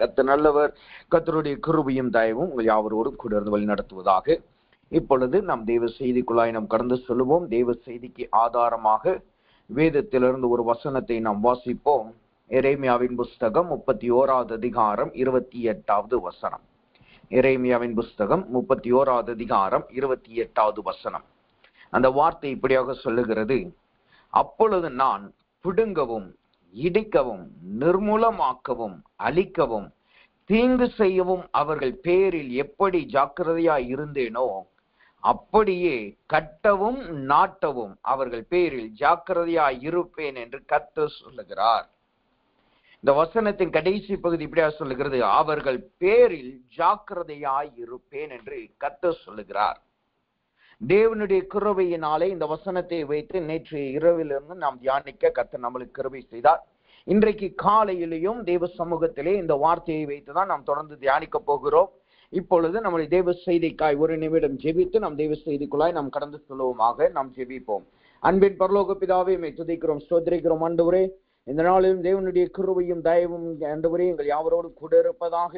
கர்த்தர் நல்லவர். கர்த்தருடைய கிருபையும் தயவும் உங்கள் யாவரோடும் கூட இருந்து வழி நடத்துவதாக. இப்பொழுது நாம் தேவ செய்திக்குள்ளாய் நாம் கடந்து சொல்லுவோம். தேவ செய்திக்கு ஆதாரமாக வேதத்திலிருந்து ஒரு வசனத்தை நாம் வாசிப்போம். எரேமியாவின் புஸ்தகம் 31வது அதிகாரம் 28வது வசனம். எரேமியாவின் புஸ்தகம் 31வது அதிகாரம் 28வது வசனம். அந்த வார்த்தை இப்படியாக சொல்லுகிறது: அப்பொழுது நான் பிடுங்கவும் இடிக்கவும் நிர்மூலமாக்கவும் அழிக்கவும் தீங்கு செய்யவும் அவர்கள் பேரில் எப்படி ஜாக்கிரதையாய் இருந்தேனோ அப்படியே கட்டவும் நாட்டவும் அவர்கள் பேரில் ஜாக்கிரதையாய் இருப்பேன் என்று கர்த்தர் சொல்லுகிறார். இந்த வசனத்தின் கடைசி பகுதி இப்படியா சொல்லுகிறது: அவர்கள் பேரில் ஜாக்கிரதையாய் இருப்பேன் என்று கர்த்தர் சொல்லுகிறார். தேவனுடைய கிருபையினாலே இந்த வசனத்தை வைத்து நேற்று இரவிலிருந்து நாம் தியானிக்க கர்த்தர் நம்மளுக்கு கிருபை செய்தார். இன்றைக்கு காலையிலேயும் தேவ சமூகத்திலே இந்த வார்த்தையை வைத்துதான் நாம் தொடர்ந்து தியானிக்க போகிறோம். இப்பொழுது நம்முடைய தேவ செய்திக்காய் ஒரு நிமிடம் ஜெபித்து நம் தேவ செய்திக்குள்ளாய் நாம் கடந்து செல்வோமாக. நாம் ஜெபிப்போம். அன்பின் பரலோக பிதாவே, உம்மை துதிக்கிறோம், ஸ்தோத்திரிக்கிறோம். ஆண்டவரே, இந்த நாளிலும் தேவனுடைய கிருபையும் தயவும் ஆண்டவரே எங்கள் யாவரோடு கூட இருப்பதாக.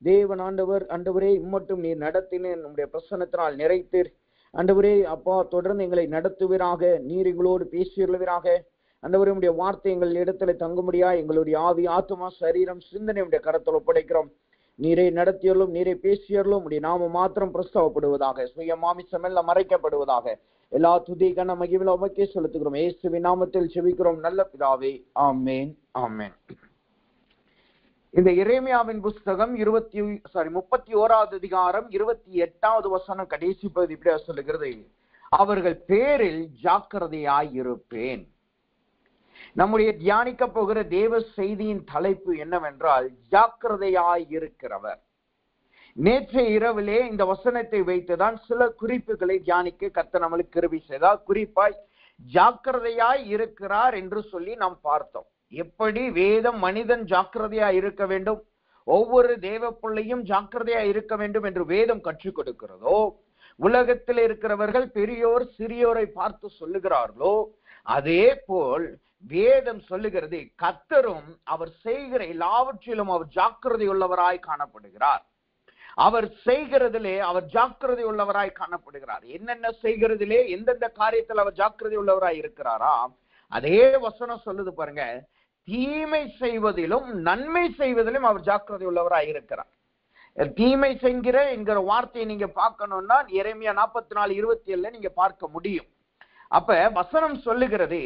தேவன் ஆண்டவரே இம்மட்டும் நீர் நடத்தினேன் நம்முடைய பிரசன்னத்தினால் நிறைத்தீர். ஆண்டவரே அப்பா, தொடர்ந்து எங்களை நடத்துவீராக. நீர் எங்களோடு பேசியுள்ளவீராக. ஆண்டவரே, உம்முடைய வார்த்தை எங்கள் இடத்துல தங்கும்படியா எங்களுடைய ஆவி, ஆத்துமா, சரீரம், சிந்தனை உடைய கரத்தில் ஒப்படைக்கிறோம். நீரை நடத்தியலும் நீரை பேசியலும் உடைய நாம மாத்திரம் பிரஸ்தாவப்படுவதாக. சுய மாமிசம் எல்லாம் மறைக்கப்படுவதாக. எல்லா துதி கன மகிமையிலும் உமக்கே செலுத்துகிறோம். இயேசுவின் நாமத்தில் செபிக்கிறோம் நல்ல பிதாவே, ஆமென், ஆமென். இந்த எரேமியாவின் புஸ்தகம் 31வது அதிகாரம் 28வது வசனம் கடைசி பகுதி இப்படியா சொல்லுகிறது: அவர்கள் பேரில் ஜாக்கிரதையாய் இருப்பேன். நம்முடைய தியானிக்க போகிற தேவ செய்தியின் தலைப்பு என்னவென்றால், ஜாக்கிரதையாய் இருக்கிறவர். நேற்றைய இரவிலே இந்த வசனத்தை வைத்துதான் சில குறிப்புகளை தியானிக்க கர்த்தர் நம்மளுக்கு கிருபை செய்தார். குறிப்பாய் ஜாக்கிரதையாய் இருக்கிறார் என்று சொல்லி நாம் பார்த்தோம். எப்படி வேதம் மனிதன் ஜாக்கிரதையாய் இருக்க வேண்டும், ஒவ்வொரு தேவ பிள்ளையும் ஜாக்கிரதையாய் இருக்க வேண்டும் என்று வேதம் கற்றுக் கொடுக்கிறதோ, உலகத்தில் இருக்கிறவர்கள் பெரியோர் சிறியோரை பார்த்து சொல்லுகிறார்களோ, அதே போல் வேதம் சொல்லுகிறது கர்த்தரும் அவர் செய்கிற எல்லாவற்றிலும் அவர் ஜாக்கிரதை உள்ளவராய் காணப்படுகிறார். அவர் செய்கிறதிலே அவர் ஜாக்கிரதை உள்ளவராய் காணப்படுகிறார். என்னென்ன செய்கிறதிலே எந்தெந்த காரியத்தில் அவர் ஜாக்கிரதை உள்ளவராய் இருக்கிறாரா, அதே வசனம் சொல்லுது பாருங்க, தீமை செய்வதிலும் நன்மை செய்வதிலும் அவர் ஜாக்கிரதை உள்ளவராய் இருக்கிறார். தீமை செய்கிற என்கிற வார்த்தையை நீங்க பார்க்கணும்னா எரேமியா 44:27 நீங்க பார்க்க முடியும். அப்ப வசனம் சொல்லுகிறது,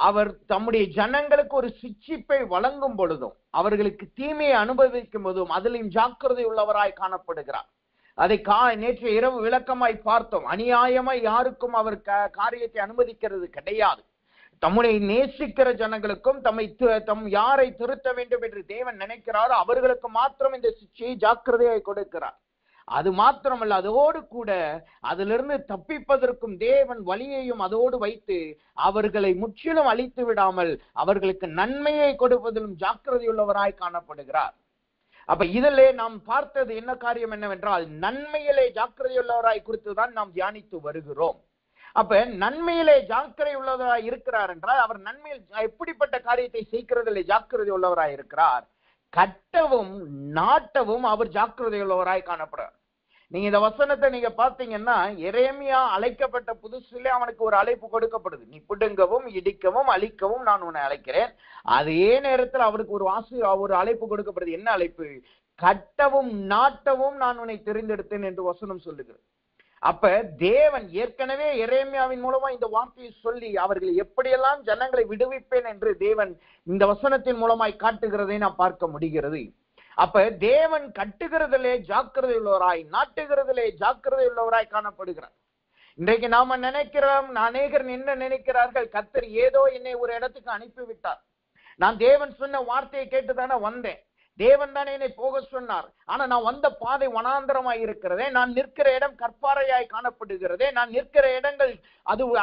அவர் தம்முடைய ஜனங்களுக்கு ஒரு சிட்சிப்பை வழங்கும் பொழுதும் அவர்களுக்கு தீமையை அனுபவிக்கும் போதும் அதிலும் ஜாக்கிரதை உள்ளவராய் காணப்படுகிறார். அதை நேற்று இரவு விளக்கமாய் பார்த்தோம். அநியாயமாய் யாருக்கும் அவர் காரியத்தை அனுமதிக்கிறது கிடையாது. தம்முடைய நேசிக்கிற ஜனங்களுக்கும் தம் யாரை திருத்த வேண்டும் என்று தேவன் நினைக்கிறாரோ அவர்களுக்கு மாத்திரம் இந்த சிட்சையை ஜாக்கிரதையாய் கொடுக்கிறார். அது மாத்திரமல்ல, அதோடு கூட அதிலிருந்து தப்பிப்பதற்கும் தேவன் வழியையும் அதோடு வைத்து அவர்களை முற்றிலும் அழித்து விடாமல் அவர்களுக்கு நன்மையை கொடுப்பதிலும் ஜாக்கிரதையுள்ளவராய் காணப்படுகிறார். அப்ப இதிலே நாம் பார்த்தது என்ன காரியம் என்னவென்றால், நன்மையிலே ஜாக்கிரதையுள்ளவராய் குறித்துதான் நாம் தியானித்து வருகிறோம். அப்ப நன்மையிலே ஜாக்கிரதை உள்ளவராய் இருக்கிறார் என்றால் அவர் நன்மையில் எப்படிப்பட்ட காரியத்தை செய்கிறதிலே ஜாக்கிரதை உள்ளவராய் இருக்கிறார். கட்டவும் நாட்டவும் அவர் ஜாக்கிரதை உள்ளவராய் காணப்படுறார். நீங்க இந்த வசனத்தை நீங்க பாத்தீங்கன்னா, எரேமியா அழைக்கப்பட்ட புதுசிலே அவனுக்கு ஒரு அழைப்பு கொடுக்கப்படுது. நீ பிடுங்கவும் இடிக்கவும் அழிக்கவும் நான் உன்னை அழைக்கிறேன். அதே நேரத்தில் அவருக்கு ஒரு அழைப்பு கொடுக்கப்படுது. என்ன அழைப்பு? கட்டவும் நாட்டவும் நான் உன்னை தெரிந்தெடுத்தேன் என்று வசனம் சொல்லுகிறது. அப்ப தேவன் ஏற்கனவே எரேமியாவின் மூலமா இந்த வார்த்தையை சொல்லி அவர்கள் எப்படியெல்லாம் ஜனங்களை விடுவிப்பேன் என்று தேவன் இந்த வசனத்தின் மூலமாய் காட்டுகிறதை நாம் பார்க்க முடிகிறது. அப்ப தேவன் கட்டுகிறதிலே ஜாக்கிரதை உள்ளவராய், நாட்டுகிறதிலே ஜாக்கிரதை உள்ளவராய் காணப்படுகிறார். இன்றைக்கு நாம நினைக்கிறோம், அநேகர் என்ன நினைக்கிறார்கள், கர்த்தர் ஏதோ என்னை ஒரு இடத்துக்கு அனுப்பிவிட்டார், நான் தேவன் சொன்ன வார்த்தையை கேட்டுதானே வந்தேன், தேவன் தானே என்னை போக சொன்னார், ஆனா நான் வந்த பாதை வனாந்தரமாய் இருக்கிறதே, நான் நிற்கிற இடம் கற்பாறையாய் காணப்படுகிறதே, நான் நிற்கிற இடங்கள்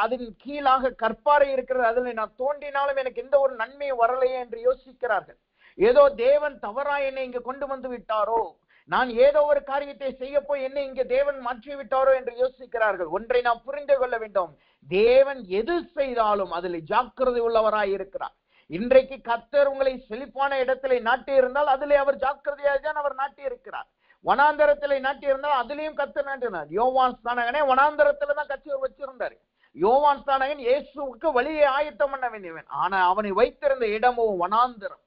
அதன் கீழாக கற்பாறை இருக்கிறது, அதுல நான் தோண்டினாலும் எனக்கு எந்த ஒரு நன்மையும் வரலையே என்று யோசிக்கிறார்கள். ஏதோ தேவன் தவறாய் என்னை இங்க கொண்டு வந்து விட்டாரோ, நான் ஏதோ ஒரு காரியத்தை செய்ய போய் என்னை இங்க தேவன் மாற்றி விட்டாரோ என்று யோசிக்கிறார்கள். ஒன்றை நாம் புரிந்து கொள்ள வேண்டும், தேவன் எது செய்தாலும் அதில் ஜாக்கிரதை உள்ளவராய் இருக்கிறார். இன்றைக்கு கர்த்தர் உங்களை செழிப்பான இடத்திலே நாட்டி இருந்தால் அதிலே அவர் ஜாக்கிரதையாக தான் அவர் நாட்டி இருக்கிறார். வனாந்தரத்திலே நாட்டி இருந்தால் அதிலையும் கர்த்தர் நாட்டினார். யோவான் ஸ்நானகனே வனாந்தரத்துல தான் கர்த்தர் வச்சிருந்தாரு. யோவான் ஸ்நானகன் இயேசுவுக்கு வழியை ஆயத்தம் பண்ண வேண்டியவன். ஆனா அவனை வைத்திருந்த இடமோ வனாந்தரம்.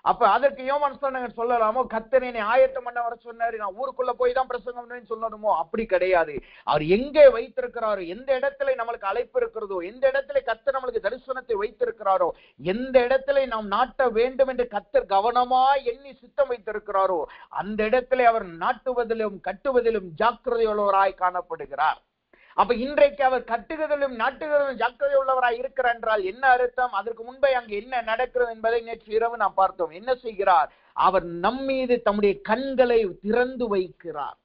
அப்ப அதற்கு யோவான் ஸ்நானகன் சொல்லலாமோ, கர்த்தர் என்னை ஆயத்தம் பண்ண வர சொன்னாரு, நான் ஊருக்குள்ள போய் தான் பிரசங்கம் சொல்லணுமோ? அப்படி கிடையாது. அவர் எங்கே வைத்திருக்கிறாரோ, எந்த இடத்துல நம்மளுக்கு அழைப்பு இருக்கிறதோ, எந்த இடத்துல கர்த்தர் நம்மளுக்கு தரிசனத்தை வைத்திருக்கிறாரோ, எந்த இடத்துல நாம் நாட்ட வேண்டும் என்று கர்த்தர் கவனமா எண்ணி சித்தம் வைத்திருக்கிறாரோ, அந்த இடத்துல அவர் நாட்டுவதிலும் கட்டுவதிலும் ஜாக்கிரதையுள்ளவராய் காணப்படுகிறார். அப்ப இன்றைக்கு அவர் கட்டுகிறதிலும் நாட்டுகிறதிலும் ஜாக்கிரதை உள்ளவராய் இருக்கிறார் என்றால் என்ன அர்த்தம்? அதற்கு முன்பே அங்கு என்ன நடக்கிறது என்பதை நேற்று இரவு நாம் பார்த்தோம். என்ன செய்கிறார்? அவர் நம்மீது தம்முடைய கண்களை திறந்து வைக்கிறார்.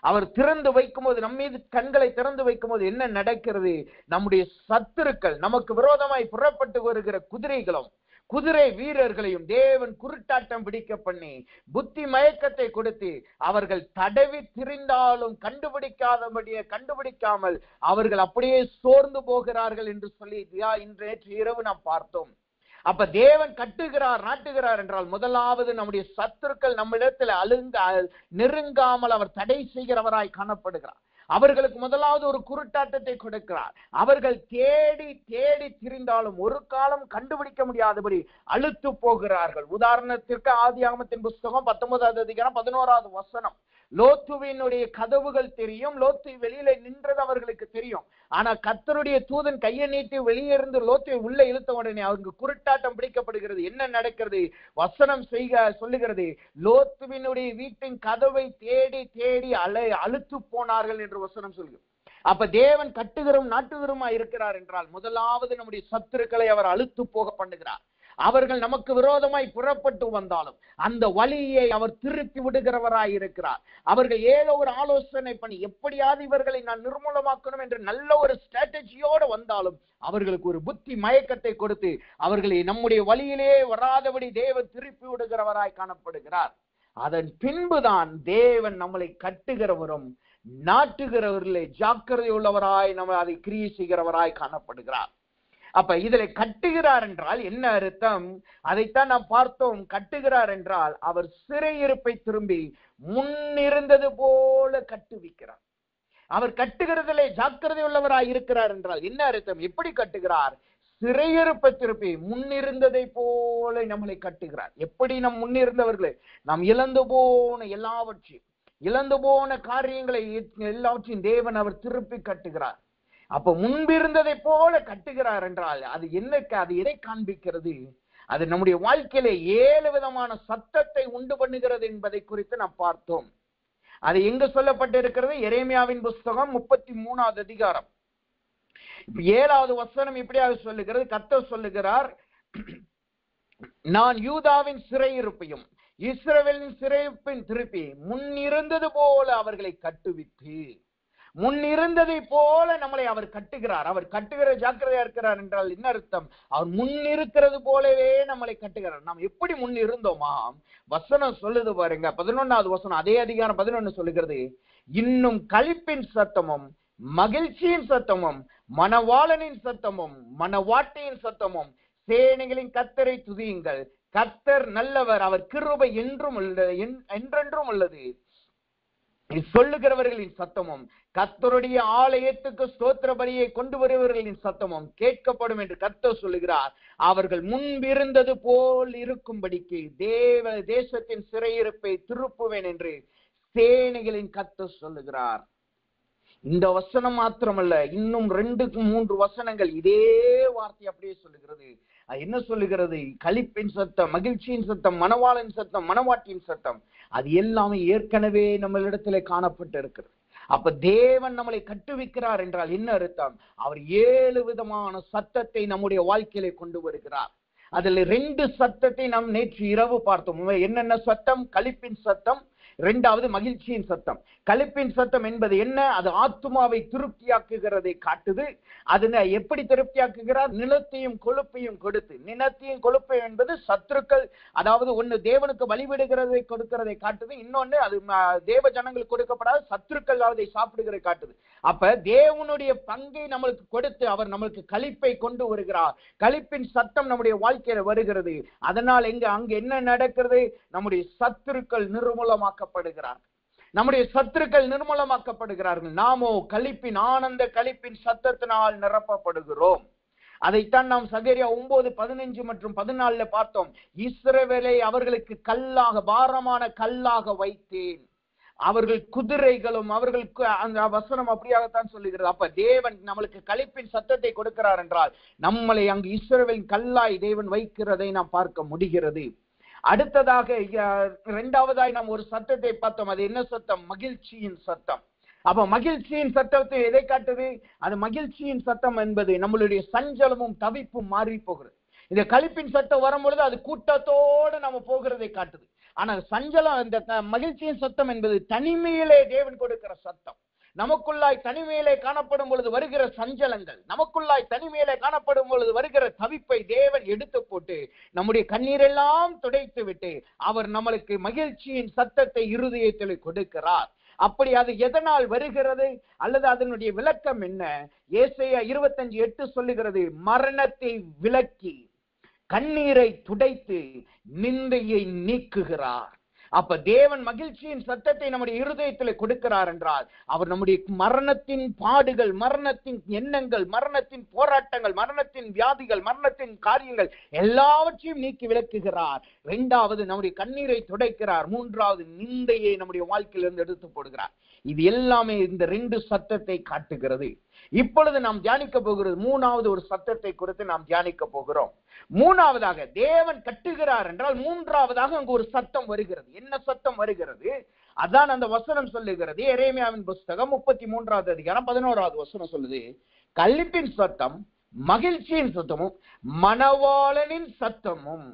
அவர் திறந்து வைக்கும் போது, நம்மீது கண்களை திறந்து வைக்கும் போது என்ன நடக்கிறது? நம்முடைய சத்துருக்கள், நமக்கு விரோதமாய் புறப்பட்டு வருகிற குதிரைகளும் குதிரை வீரர்களையும் தேவன் குருட்டாட்டம் பிடிக்க பண்ணி புத்தி மயக்கத்தை கொடுத்து அவர்கள் தடவி திரிந்தாலும் கண்டுபிடிக்காமல் அவர்கள் அப்படியே சோர்ந்து போகிறார்கள் என்று சொல்லி நேற்று இரவு நாம் பார்த்தோம். அப்ப தேவன் கட்டுகிறார், நாட்டுகிறார் என்றால் முதலாவது நம்முடைய சத்துருக்கள் நம்மிடத்தில் நெருங்காமல் அவர் தடை செய்கிறவராய் காணப்படுகிறார். அவர்களுக்கு முதலாவது ஒரு குருட்டாட்டத்தை கொடுக்கிறார். அவர்கள் தேடி தேடி திரிந்தாலும் ஒரு காலம் கண்டுபிடிக்க முடியாதபடி அழுத்து போகிறார்கள். உதாரணத்திற்கு ஆதியாகமத்தின் புஸ்தகம் 19வது அதிகாரம் 11வது வசனம். லோத்துவினுடைய கதவுகள் தெரியும், லோத்து வெளியில நின்றது அவர்களுக்கு தெரியும். ஆனா கர்த்தருடைய தூதன் கையை நீட்டி வெளியே இருந்து லோத்துவை உள்ள இழுத்த உடனே அவருக்கு குருட்டாட்டம் பிடிக்கப்படுகிறது. என்ன நடக்கிறது? வசனம் சொல்லுகிறது, லோத்துவினுடைய வீட்டின் கதவை தேடி தேடி அழுத்து போனார்கள் என்று வசனம் சொல்லுகிறது. அப்ப தேவன் கட்டுகிறோம் நாட்டுகிறோமா இருக்கிறார் என்றால் முதலாவது நம்முடைய சத்துருக்களை அவர் அழுத்து போக பண்ணுகிறார். அவர்கள் நமக்கு விரோதமாய் புறப்பட்டு வந்தாலும் அந்த வழியை அவர் திருப்பி விடுகிறவராய் இருக்கிறார். அவர்கள் ஏதோ ஒரு ஆலோசனை பண்ணி எப்படியாவது இவர்களை நான் நிர்மூலமாக்கணும் என்று நல்ல ஒரு ஸ்ட்ராட்டஜியோடு வந்தாலும் அவர்களுக்கு ஒரு புத்தி மயக்கத்தை கொடுத்து அவர்களை நம்முடைய வழியிலே வராதபடி தேவன் திருப்பி விடுகிறவராய் காணப்படுகிறார். அதன் பின்புதான் தேவன் நம்மளை கட்டுகிறவரும் நாட்டுகிறவர்களே ஜாக்கிரதை உள்ளவராய் நம்ம அதை கிரியை செய்கிறவராய் காணப்படுகிறார். அப்ப இதுல கட்டுகிறார் என்றால் என்ன அர்த்தம்? அதைத்தான் நாம் பார்த்தோம். கட்டுகிறார் என்றால் அவர் சிறையிருப்பை திரும்பி முன்னிருந்தது போல கட்டுவிக்கிறார். அவர் கட்டுகிறதிலே ஜாக்கிரதை உள்ளவராய் இருக்கிறார் என்றால் என்ன அர்த்தம்? எப்படி கட்டுகிறார்? சிறையிருப்பை திருப்பி முன்னிருந்ததை போல நம்மளை கட்டுகிறார். எப்படி நம் முன்னிருந்தவர்களே, நாம் இழந்து போன காரியங்களை எல்லாவற்றையும் தேவன் அவர் திருப்பி கட்டுகிறார். அப்ப முன்பிருந்ததை போல கட்டுகிறார் என்றால் அது எதை காண்பிக்கிறது? அது நம்முடைய வாழ்க்கையில 7 விதமான சத்தத்தை உண்டு பண்ணுகிறது என்பதை குறித்து நாம் பார்த்தோம். அது எங்க சொல்லப்பட்டிருக்கிறது? எரேமியாவின் புஸ்தகம் 33வது அதிகாரம் 7வது வசனம் இப்படியாக சொல்லுகிறது. கர்த்தர் சொல்லுகிறார், நான் யூதாவின் சிறையிருப்பையும் இஸ்ரவேலின் சிறையிருப்பையும் திருப்பி முன்னிருந்தது போல அவர்களை கட்டுவித்து, முன்னிருந்ததை போல நம்மளை அவர் கட்டுகிறார். அவர் கட்டுகிற ஜாக்கிரதையா இருக்கிறார் என்றால் என்ன அர்த்தம்? அவர் முன்னிருக்கிறது போலவே நம்மளை கட்டுகிறார். நாம் எப்படி முன்னிருந்தோமா? வசனம் சொல்லுது பாருங்க, 11வது வசனம் அதே அதிகாரம் 11 சொல்லுகிறது, இன்னும் களிப்பின் சத்தமும் மகிழ்ச்சியின் சத்தமும் மணவாளனின் சத்தமும் மணவாட்டியின் சத்தமும் சேனைகளின் கர்த்தரை துதியுங்கள், கர்த்தர் நல்லவர், அவர் கிருபை என்றென்றும் உள்ளது சொல்லுகிறவர்களின் சத்தமும் கர்த்தருடைய ஆலயத்துக்கு ஸ்தோத்திர பலியை கொண்டு வருபவர்களின் சத்தமும் கேட்கப்படும் என்று கர்த்தர் சொல்லுகிறார். அவர்கள் முன்பிருந்தது போல் இருக்கும்படிக்கு தேசத்தின் சிறையிருப்பை திருப்புவேன் என்று சேனைகளின் கர்த்தர் சொல்லுகிறார். இந்த வசனம் மாத்திரமல்ல, இன்னும் 2-3 வசனங்கள் இதே வார்த்தை அப்படியே சொல்லுகிறது. என்ன சொல்லுகிறது? களிப்பின் சத்தம், மகிழ்ச்சியின் சத்தம், மணவாளன் சத்தம், மணவாட்டியின் சத்தம், அது எல்லாமே ஏற்கனவே நம்மளிடத்திலே காணப்பட்டு இருக்கிறது. அப்ப தேவன் நம்மளை கட்டுவிக்கிறார் என்றால் என்ன அர்த்தம்? அவர் 7 விதமான சத்தத்தை நம்முடைய வாழ்க்கையிலே கொண்டு வருகிறார். அதுல 2 சத்தத்தை நாம் நேற்று இரவு பார்த்தோம். என்னென்ன சத்தம்? களிப்பின் சத்தம், 2வது மகிழ்ச்சியின் சத்தம். களிப்பின் சத்தம் என்பது என்ன? அது ஆத்துமாவை திருப்தியாக்குகிறதை காட்டுது. அது எப்படி திருப்தியாக்குகிறார்? நிலத்தையும் கொழுப்பையும் கொடுத்து. நிலத்தையும் கொழுப்பையும் என்பது சத்துருக்கள், அதாவது ஒண்ணு தேவனுக்கு வழிவிடுகிறதை கொடுக்கிறதை காட்டுது, இன்னொன்னு அது தேவ ஜனங்களுக்கு கொடுக்கப்படாத சத்துருக்கள் அதை சாப்பிடுகிறதை காட்டுது. அப்ப தேவனுடைய பங்கை நம்மளுக்கு கொடுத்து அவர் நம்மளுக்கு களிப்பை கொண்டு வருகிறார். களிப்பின் சத்தம் நம்முடைய வாழ்க்கை வாழ்க்கையில வருகிறது. அதனால் அங்க என்ன நடக்கிறது? நம்முடைய சத்துருக்கள் நிர்மூலமாக்கப்படுகிறார். நம்முடைய சத்துருக்கள் நிர்மூலமாக்கப்படுகிறார்கள். நாமோ களிப்பின் ஆனந்த களிப்பின் சத்தத்தினால் நிரப்பப்படுகிறோம். அதைத்தான் நாம் சகரியா 9:15 மற்றும் 14 பார்த்தோம். இஸ்ரவேலை அவர்களுக்கு கல்லாக, பாரமான கல்லாக வைத்தேன், அவர்கள் குதிரைகளும், அவர்களுக்கு அந்த வசனம் அப்படியாகத்தான் சொல்லுகிறது. அப்ப தேவன் நம்மளுக்கு களிப்பின் சத்தத்தை கொடுக்கிறார் என்றால் நம்மளை அங்கு இஸ்ரவேலின் கல்லாய் தேவன் வைக்கிறதை நாம் பார்க்க முடிகிறது. அடுத்ததாக இரண்டாவதாய் நாம் ஒரு சத்தத்தை பார்த்தோம். அது என்ன சத்தம்? மகிழ்ச்சியின் சத்தம். அப்ப மகிழ்ச்சியின் சத்தத்தை எதை காட்டுது? அது மகிழ்ச்சியின் சத்தம் என்பது நம்மளுடைய சஞ்சலமும் தவிப்பும் மாறி போகிறது. இந்த களிப்பின் சத்தம் வரும்பொழுது அது கூட்டத்தோடு நம்ம போகிறதை காட்டுது. ஆனா சஞ்சலம், இந்த மகிழ்ச்சியின் சத்தம் என்பது தனிமையிலே தேவன் கொடுக்கிற சத்தம். நமக்குள்ளாய் தனிமையிலே காணப்படும் பொழுது வருகிற சஞ்சலங்கள், நமக்குள்ளாய் தனிமையிலே காணப்படும் பொழுது வருகிற தவிப்பை தேவன் எடுத்து போட்டு நம்முடைய கண்ணீரெல்லாம் துடைத்து விட்டு அவர் நம்மளுக்கு மகிழ்ச்சியின் சத்தத்தை இருதயத்தில் கொடுக்கிறார். அப்படி அது எதனால் வருகிறது அல்லது அதனுடைய விளக்கம் என்ன? ஏசாயா 25:8 சொல்லுகிறது, மரணத்தை விலக்கி கண்ணீரை துடைத்து நிந்தையை நீக்குகிறார். அப்ப தேவன் மகிழ்ச்சியின் சத்தத்தை நம்முடைய இருதயத்தில் கொடுக்கிறார் என்றால் அவர் நம்முடைய மரணத்தின் பாடுகள், மரணத்தின் எண்ணங்கள், மரணத்தின் போராட்டங்கள், மரணத்தின் வியாதிகள், மரணத்தின் காரியங்கள் எல்லாவற்றையும் நீக்கி விலக்குகிறார். இரண்டாவது நம்முடைய கண்ணீரை துடைக்கிறார். மூன்றாவது நிந்தையை நம்முடைய வாழ்க்கையிலிருந்து எடுத்து போடுகிறார். இது எல்லாமே இந்த 2 சத்தத்தை காட்டுகிறது. இப்பொழுது நாம் தியானிக்க போகிறது மூணாவது ஒரு சத்தத்தை குறித்து நாம் தியானிக்க போகிறோம். மூணாவதாக தேவன் கட்டுகிறார் என்றால் மூன்றாவதாக அங்கு ஒரு சத்தம் வருகிறது. என்ன சத்தம் வருகிறது? அதான் அந்த வசனம் சொல்லுகிறது. எரேமியாவின் புஸ்தகம் 33வது அதிகாரம் 11வது வசனம் சொல்லுது, களிப்பின் சத்தம், மகிழ்ச்சியின் சத்தமும், மணவாளனின் சத்தமும்.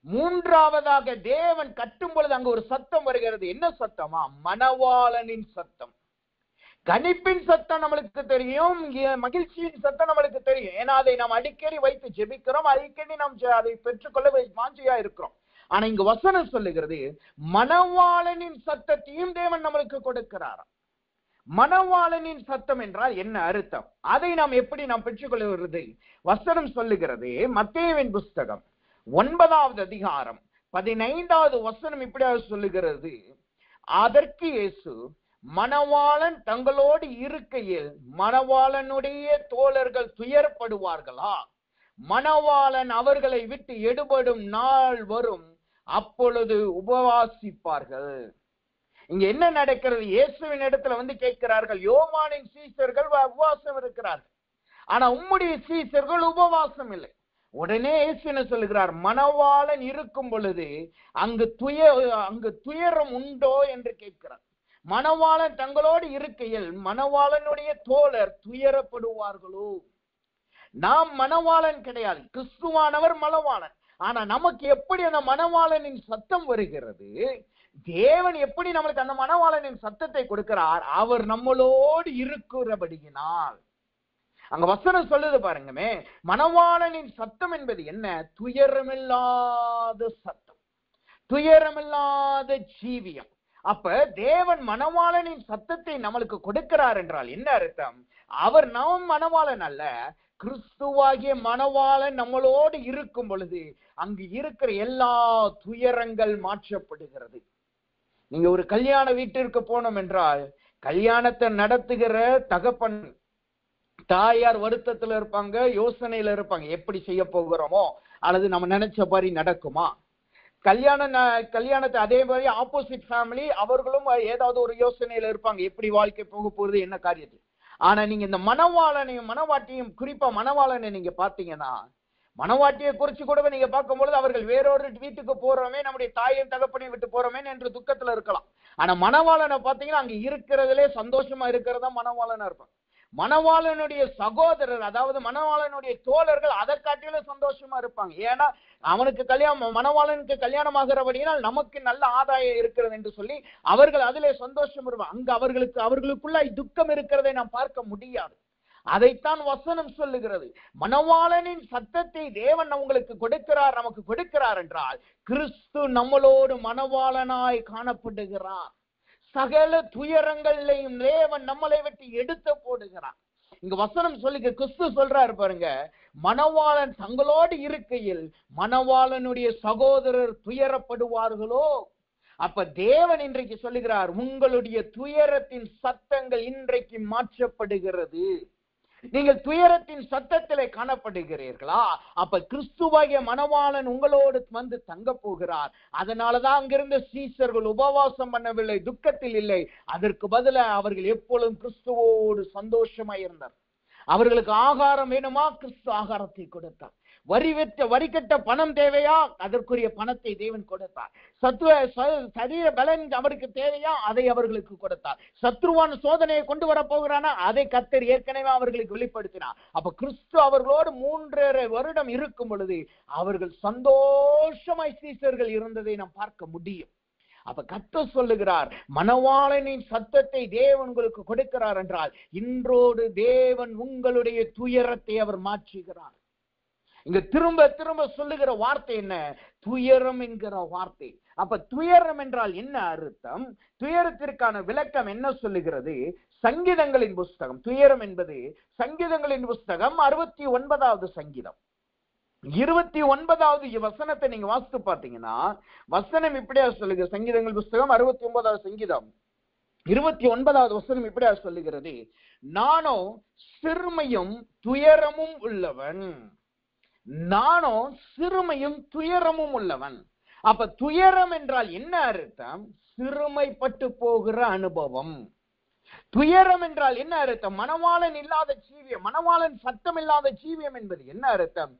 மூன்றாவதாக தேவன் கட்டும் பொழுது அங்கு ஒரு சத்தம் வருகிறது. என்ன சத்தமா? மணவாளனின் சத்தம். கணிப்பின் சத்தம் நம்மளுக்கு தெரியும், மகிழ்ச்சியின் சத்தம் நம்மளுக்கு தெரியும். ஏன்னா அதை நாம் அடிக்கடி வைத்து ஜெபிக்கிறோம், அடிக்கடி நாம் அதை பெற்றுக்கொள்ள வாஞ்சியா இருக்கிறோம். ஆனா இங்கு வசனம் சொல்லுகிறது மணவாளனின் சத்தத்தையும் தேவன் நம்மளுக்கு கொடுக்கிறார். மணவாளனின் சத்தம் என்றால் என்ன அர்த்தம்? அதை நாம் எப்படி நாம் பெற்றுக்கொள்வது? வசனம் சொல்லுகிறது, மத்தேயுவின் புஸ்தகம் 9வது அதிகாரம் 15வது வசனம் இப்படியாக சொல்லுகிறது, அதற்கு இயேசு, மணவாளன் தங்களோடு இருக்கையில் மணவாளனுடைய தோழர்கள் துயரப்படுவார்களா? மணவாளன் அவர்களை விட்டு எடுபடும் நாள் வரும், அப்பொழுது உபவாசிப்பார்கள். இங்க என்ன நடக்கிறது? இயேசுவின் இடத்துல வந்து கேட்கிறார்கள், யோவானின் சீஷர்கள் உபவாசம் இருக்கிறார்கள், ஆனா உம்முடைய சீஷர்கள் உபவாசம் இல்லை. உடனே இயேசு என்ன சொல்லுகிறார்? மணவாளன் இருக்கும் பொழுது அங்கு துயரம் உண்டோ என்று கேட்கிறார். மணவாளன் தங்களோடு இருக்கையில் மணவாளனுடைய தோழர் துயரப்படுவார்களோ? நாம் மணவாளன் கிடையாது, கிறிஸ்துவானவர் மணவாளன். ஆனா நமக்கு எப்படி அந்த மணவாளனின் சத்தம் வருகிறது? தேவன் எப்படி நம்மளுக்கு அந்த மணவாளனின் சத்தத்தை கொடுக்கிறார்? அவர் நம்மளோடு இருக்கிறபடியினால். அங்க வசனம் சொல்லுது பாருங்கமே, மணவாளனின் சத்தம் என்பது என்ன? துயரமில்லாத சத்தம், துயரமில்லாத ஜீவியம். அப்ப தேவன் மணவாளனின் சத்தத்தை நம்மளுக்கு கொடுக்கிறார் என்றால் என்ன அர்த்தம்? அவர் நாம் மணவாளன் அல்ல, கிறிஸ்துவாகிய மணவாளன் நம்மளோடு இருக்கும் பொழுது அங்கு இருக்கிற எல்லா துயரங்கள் மாற்றப்படுகிறது. நீங்க ஒரு கல்யாண வீட்டிற்கு போனோம் என்றால் கல்யாணத்தை நடத்துகிற தகப்பன் தாயார் வருத்தத்துல இருப்பாங்க, யோசனையில இருப்பாங்க, எப்படி செய்ய போகிறோமோ அல்லது நம்ம நினைச்ச மாதிரி நடக்குமா? கல்யாணத்தை அதே மாதிரி ஆப்போசிட் ஃபேமிலி அவர்களும் ஏதாவது ஒரு யோசனையில இருப்பாங்க, எப்படி வாழ்க்கை போக போகுது, என்ன காரியத்தில். ஆனா நீங்க இந்த மணவாளனையும் மணவாட்டியும், குறிப்பா மணவாளனை நீங்க பாத்தீங்கன்னா, மணவாட்டியை குறிச்சு கூட நீங்க பார்க்கும்பொழுது அவர்கள் வேறொரு வீட்டுக்கு போறோமே, நம்முடைய தாயும் தகப்பனையும் விட்டு போறோமே என்று துக்கத்துல இருக்கலாம். ஆனா மணவாளனை பாத்தீங்கன்னா அங்க இருக்கிறதுலே சந்தோஷமா இருக்கிறதா மணவாளனா இருப்பாங்க. மணவாளனுடைய சகோதரர், அதாவது மணவாளனுடைய தோழர்கள் அதை காட்டிலும் சந்தோஷமா இருப்பாங்க. ஏன்னா அவனுக்கு கல்யாணம், மணவாளனுக்கு கல்யாணம் ஆகிறபடியால் நமக்கு நல்ல ஆதாயம் இருக்கிறது என்று சொல்லி அவர்கள் அதிலே சந்தோஷம் இருப்பாங்க. அங்க அவர்களுக்குள்ள துக்கம் இருக்கிறதை நாம் பார்க்க முடியாது. அதைத்தான் வசனம் சொல்லுகிறது. மணவாளனின் சத்தத்தை தேவன் உங்களுக்கு கொடுக்கிறார், நமக்கு கொடுக்கிறார் என்றால் கிறிஸ்து நம்மளோடு மணவாளனாய் காணப்படுகிறார். சகல துயரங்களையும் தேவன் நம்மளை விட்டு எடுத்து போடுகிறார். இங்க வசனம் சொல்லி கிறிஸ்து சொல்றாரு பாருங்க, மணவாளன் தங்களோடு இருக்கையில் மணவாளனுடைய சகோதரர் துயரப்படுவார்களோ. அப்ப தேவன் இன்றைக்கு சொல்லுகிறார், உங்களுடைய துயரத்தின் சத்தங்கள் இன்றைக்கு மாற்றப்படுகிறது. நீங்கள் துயரத்தின் சத்தத்திலே காணப்படுகிறீர்களா? அப்ப கிறிஸ்துவாகிய மணவாளன் உங்களோடு வந்து தங்க போகிறார். அதனாலதான் அங்கிருந்த சீசர்கள் உபவாசம் பண்ணவில்லை, துக்கத்தில் இல்லை. அதற்கு பதிலா அவர்கள் எப்பொழுதும் கிறிஸ்துவோடு சந்தோஷமாய் இருந்தார். அவர்களுக்கு ஆகாரம் வேணுமா? கிறிஸ்து ஆகாரத்தை கொடுத்தார். வரி கட்ட பணம் தேவையா? அதற்குரிய பணத்தை தேவன் கொடுத்தார். சரீர பலன் அவருக்கு தேவையா? அதை அவர்களுக்கு கொடுத்தார். சத்ருவான சோதனையை கொண்டு வர போகிறானா? அதை கர்த்தர் ஏற்கனவே அவர்களுக்கு வெளிப்படுத்தினார். அப்ப கிறிஸ்து அவர்களோடு 3.5 வருடம் இருக்கும் பொழுது அவர்கள் சந்தோஷமாய் சீசர்கள் இருந்ததை நாம் பார்க்க முடியும். அப்ப கர்த்தர் சொல்லுகிறார், மணவாளனின் சத்தத்தை தேவன் உங்களுக்கு கொடுக்கிறார் என்றால் இன்றோடு தேவன் உங்களுடைய துயரத்தை அவர் மாற்றுகிறார். இங்க திரும்ப திரும்ப சொல்லுகிற வார்த்தை என்ன? துயரம் என்கிற வார்த்தை. அப்ப துயரம் என்றால் என்ன அர்த்தம்? துயரத்திற்கான விளக்கம் என்ன சொல்லுகிறது? சங்கீதங்களின் புஸ்தகம், துயரம் என்பது சங்கீதங்களின் புஸ்தகம் 69வது சங்கீதம் 29வது வசனத்தை நீங்க வாசித்து பார்த்தீங்கன்னா வசனம் இப்படியா சொல்லுங்க. சங்கீதங்கள் புஸ்தகம் 69வது சங்கீதம் 29வது வசனம் இப்படியா சொல்லுகிறது, நானோ சிறுமையும் துயரமும் உள்ளவன். நானோ சிறுமையும் துயரமும் உள்ளவன். அப்ப துயரம் என்றால் என்ன அர்த்தம்? சிறுமைப்பட்டு போகிற அனுபவம். துயரம் என்றால் என்ன அர்த்தம்? மணவாளன் இல்லாத ஜீவியம், மணவாளன் சத்தம் இல்லாத ஜீவியம் என்பது என்ன அர்த்தம்?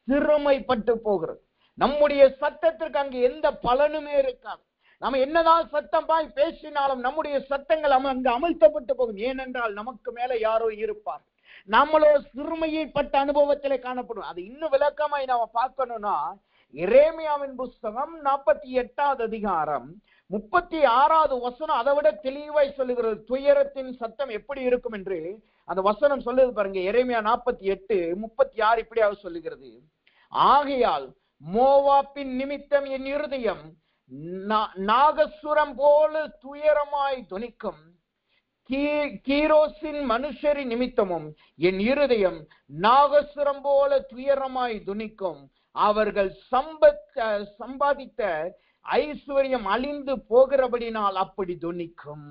சிறுமைப்பட்டு போகிறது. நம்முடைய சத்தத்திற்கு அங்கு எந்த பலனுமே இருக்காது. நம்ம என்னதான் சத்தம் பாய் பேசினாலும் நம்முடைய சத்தங்கள் அங்கு அமிழ்த்தப்பட்டு போகும். ஏனென்றால் நமக்கு மேல யாரோ இருப்பார். நம்மளோ சிறுமையைப்பட்ட அனுபவத்திலே காணப்படும். அது இன்னும் விளக்கமாய் நாம பார்க்கணும்னா எரேமியாவின் புஸ்தகம் 48வது அதிகாரம் 36வது வசனம் அதை விட தெளிவாய் சொல்லுகிறது. துயரத்தின் சத்தம் எப்படி இருக்கும் என்று அந்த வசனம் சொல்லுது பாருங்க. எரேமியா 48:36 இப்படியாக சொல்லுகிறது, ஆகையால் மோவாப்பின் நிமித்தம் என் இருதயம் நாகசுரம் போல துயரமாய் துணிக்கும், கீரோசின் மனுஷரின் நிமித்தமும் என் இருதயம் நாகசுரம் போல துயரமாய் துணிக்கும், அவர்கள் சம்பாதித்த ஐஸ்வர்யம் அழிந்து போகிறபடினால் அப்படி துணிக்கும்.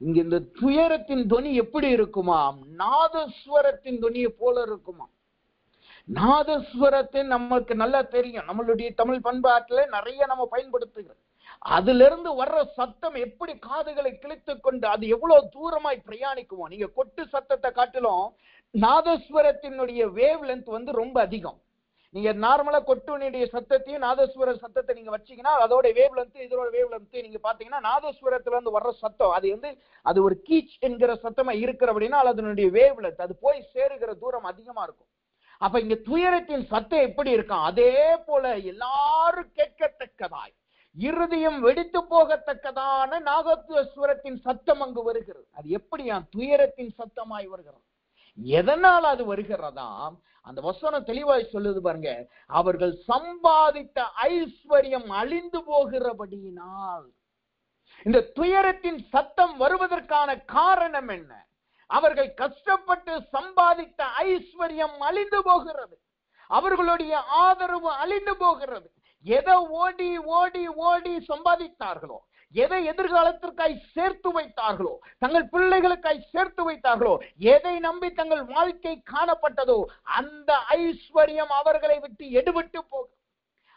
இங்க இந்த துயரத்தின் துணி எப்படி இருக்குமா? நாதஸ்வரத்தின் துணியை போல இருக்குமா? நாதஸ்வரத்தை நமக்கு நல்லா தெரியும். நம்மளுடைய தமிழ் பண்பாட்டுல நிறைய நம்ம பயன்படுத்துகிறோம். அதுல இருந்து வர்ற சத்தம் எப்படி காதுகளை கிழித்து கொண்டு அது எவ்வளவு தூரமாய் பிரயாணிக்குமோ. நீங்க கொட்டு சத்தத்தை காட்டிலும் நாதஸ்வரத்தினுடைய வேவ் லென்த் ரொம்ப அதிகம். நீங்க நார்மலா கொட்டுனுடைய சத்தத்தையும் நாதஸ்வர சத்தத்தை நீங்க வச்சீங்கன்னா அதோட வேவ் லென்த் இதோட வேவ் லென்த் நீங்க பாத்தீங்கன்னா நாதஸ்வரத்துல இருந்து வர்ற சத்தம் அது ஒரு கீச் என்கிற சத்தமா இருக்கிற அப்படின்னா அதனுடைய வேவ் லென்த் அது போய் சேருகிற தூரம் அதிகமா இருக்கும். அப்ப இங்க துயரத்தின் சத்தம் எப்படி இருக்கும்? அதே போல எல்லாரும் கேட்கத்தக்கதாய் இருதயம் வெடித்து போகத்தக்கதான நாகஸ்வரத்தின் சத்தம் அங்கு வருகிறது. அது எப்படியா? துயரத்தின் சத்தமாய் வருகிறது. எதனால் அது வருகிறதா? அந்த வசனம் தெளிவாய் சொல்லுது பாருங்க, அவர்கள் சம்பாதித்த ஐஸ்வர்யம் அழிந்து போகிறபடியினால். இந்த துயரத்தின் சத்தம் வருவதற்கான காரணம் என்ன? அவர்கள் கஷ்டப்பட்டு சம்பாதித்த ஐஸ்வர்யம் அழிந்து போகிறது. அவர்களுடைய ஆதரவு அழிந்து போகிறது. எதை ஓடி ஓடி ஓடி சம்பாதித்தார்களோ, எதை எதிர்காலத்திற்காய் சேர்த்து வைத்தார்களோ, தங்கள் பிள்ளைகளுக்காய் சேர்த்து வைத்தார்களோ, எதை நம்பி தங்கள் வாழ்க்கை காணப்பட்டதோ அந்த ஐஸ்வர்யம் அவர்களை விட்டு எடுபட்டு போகிறது.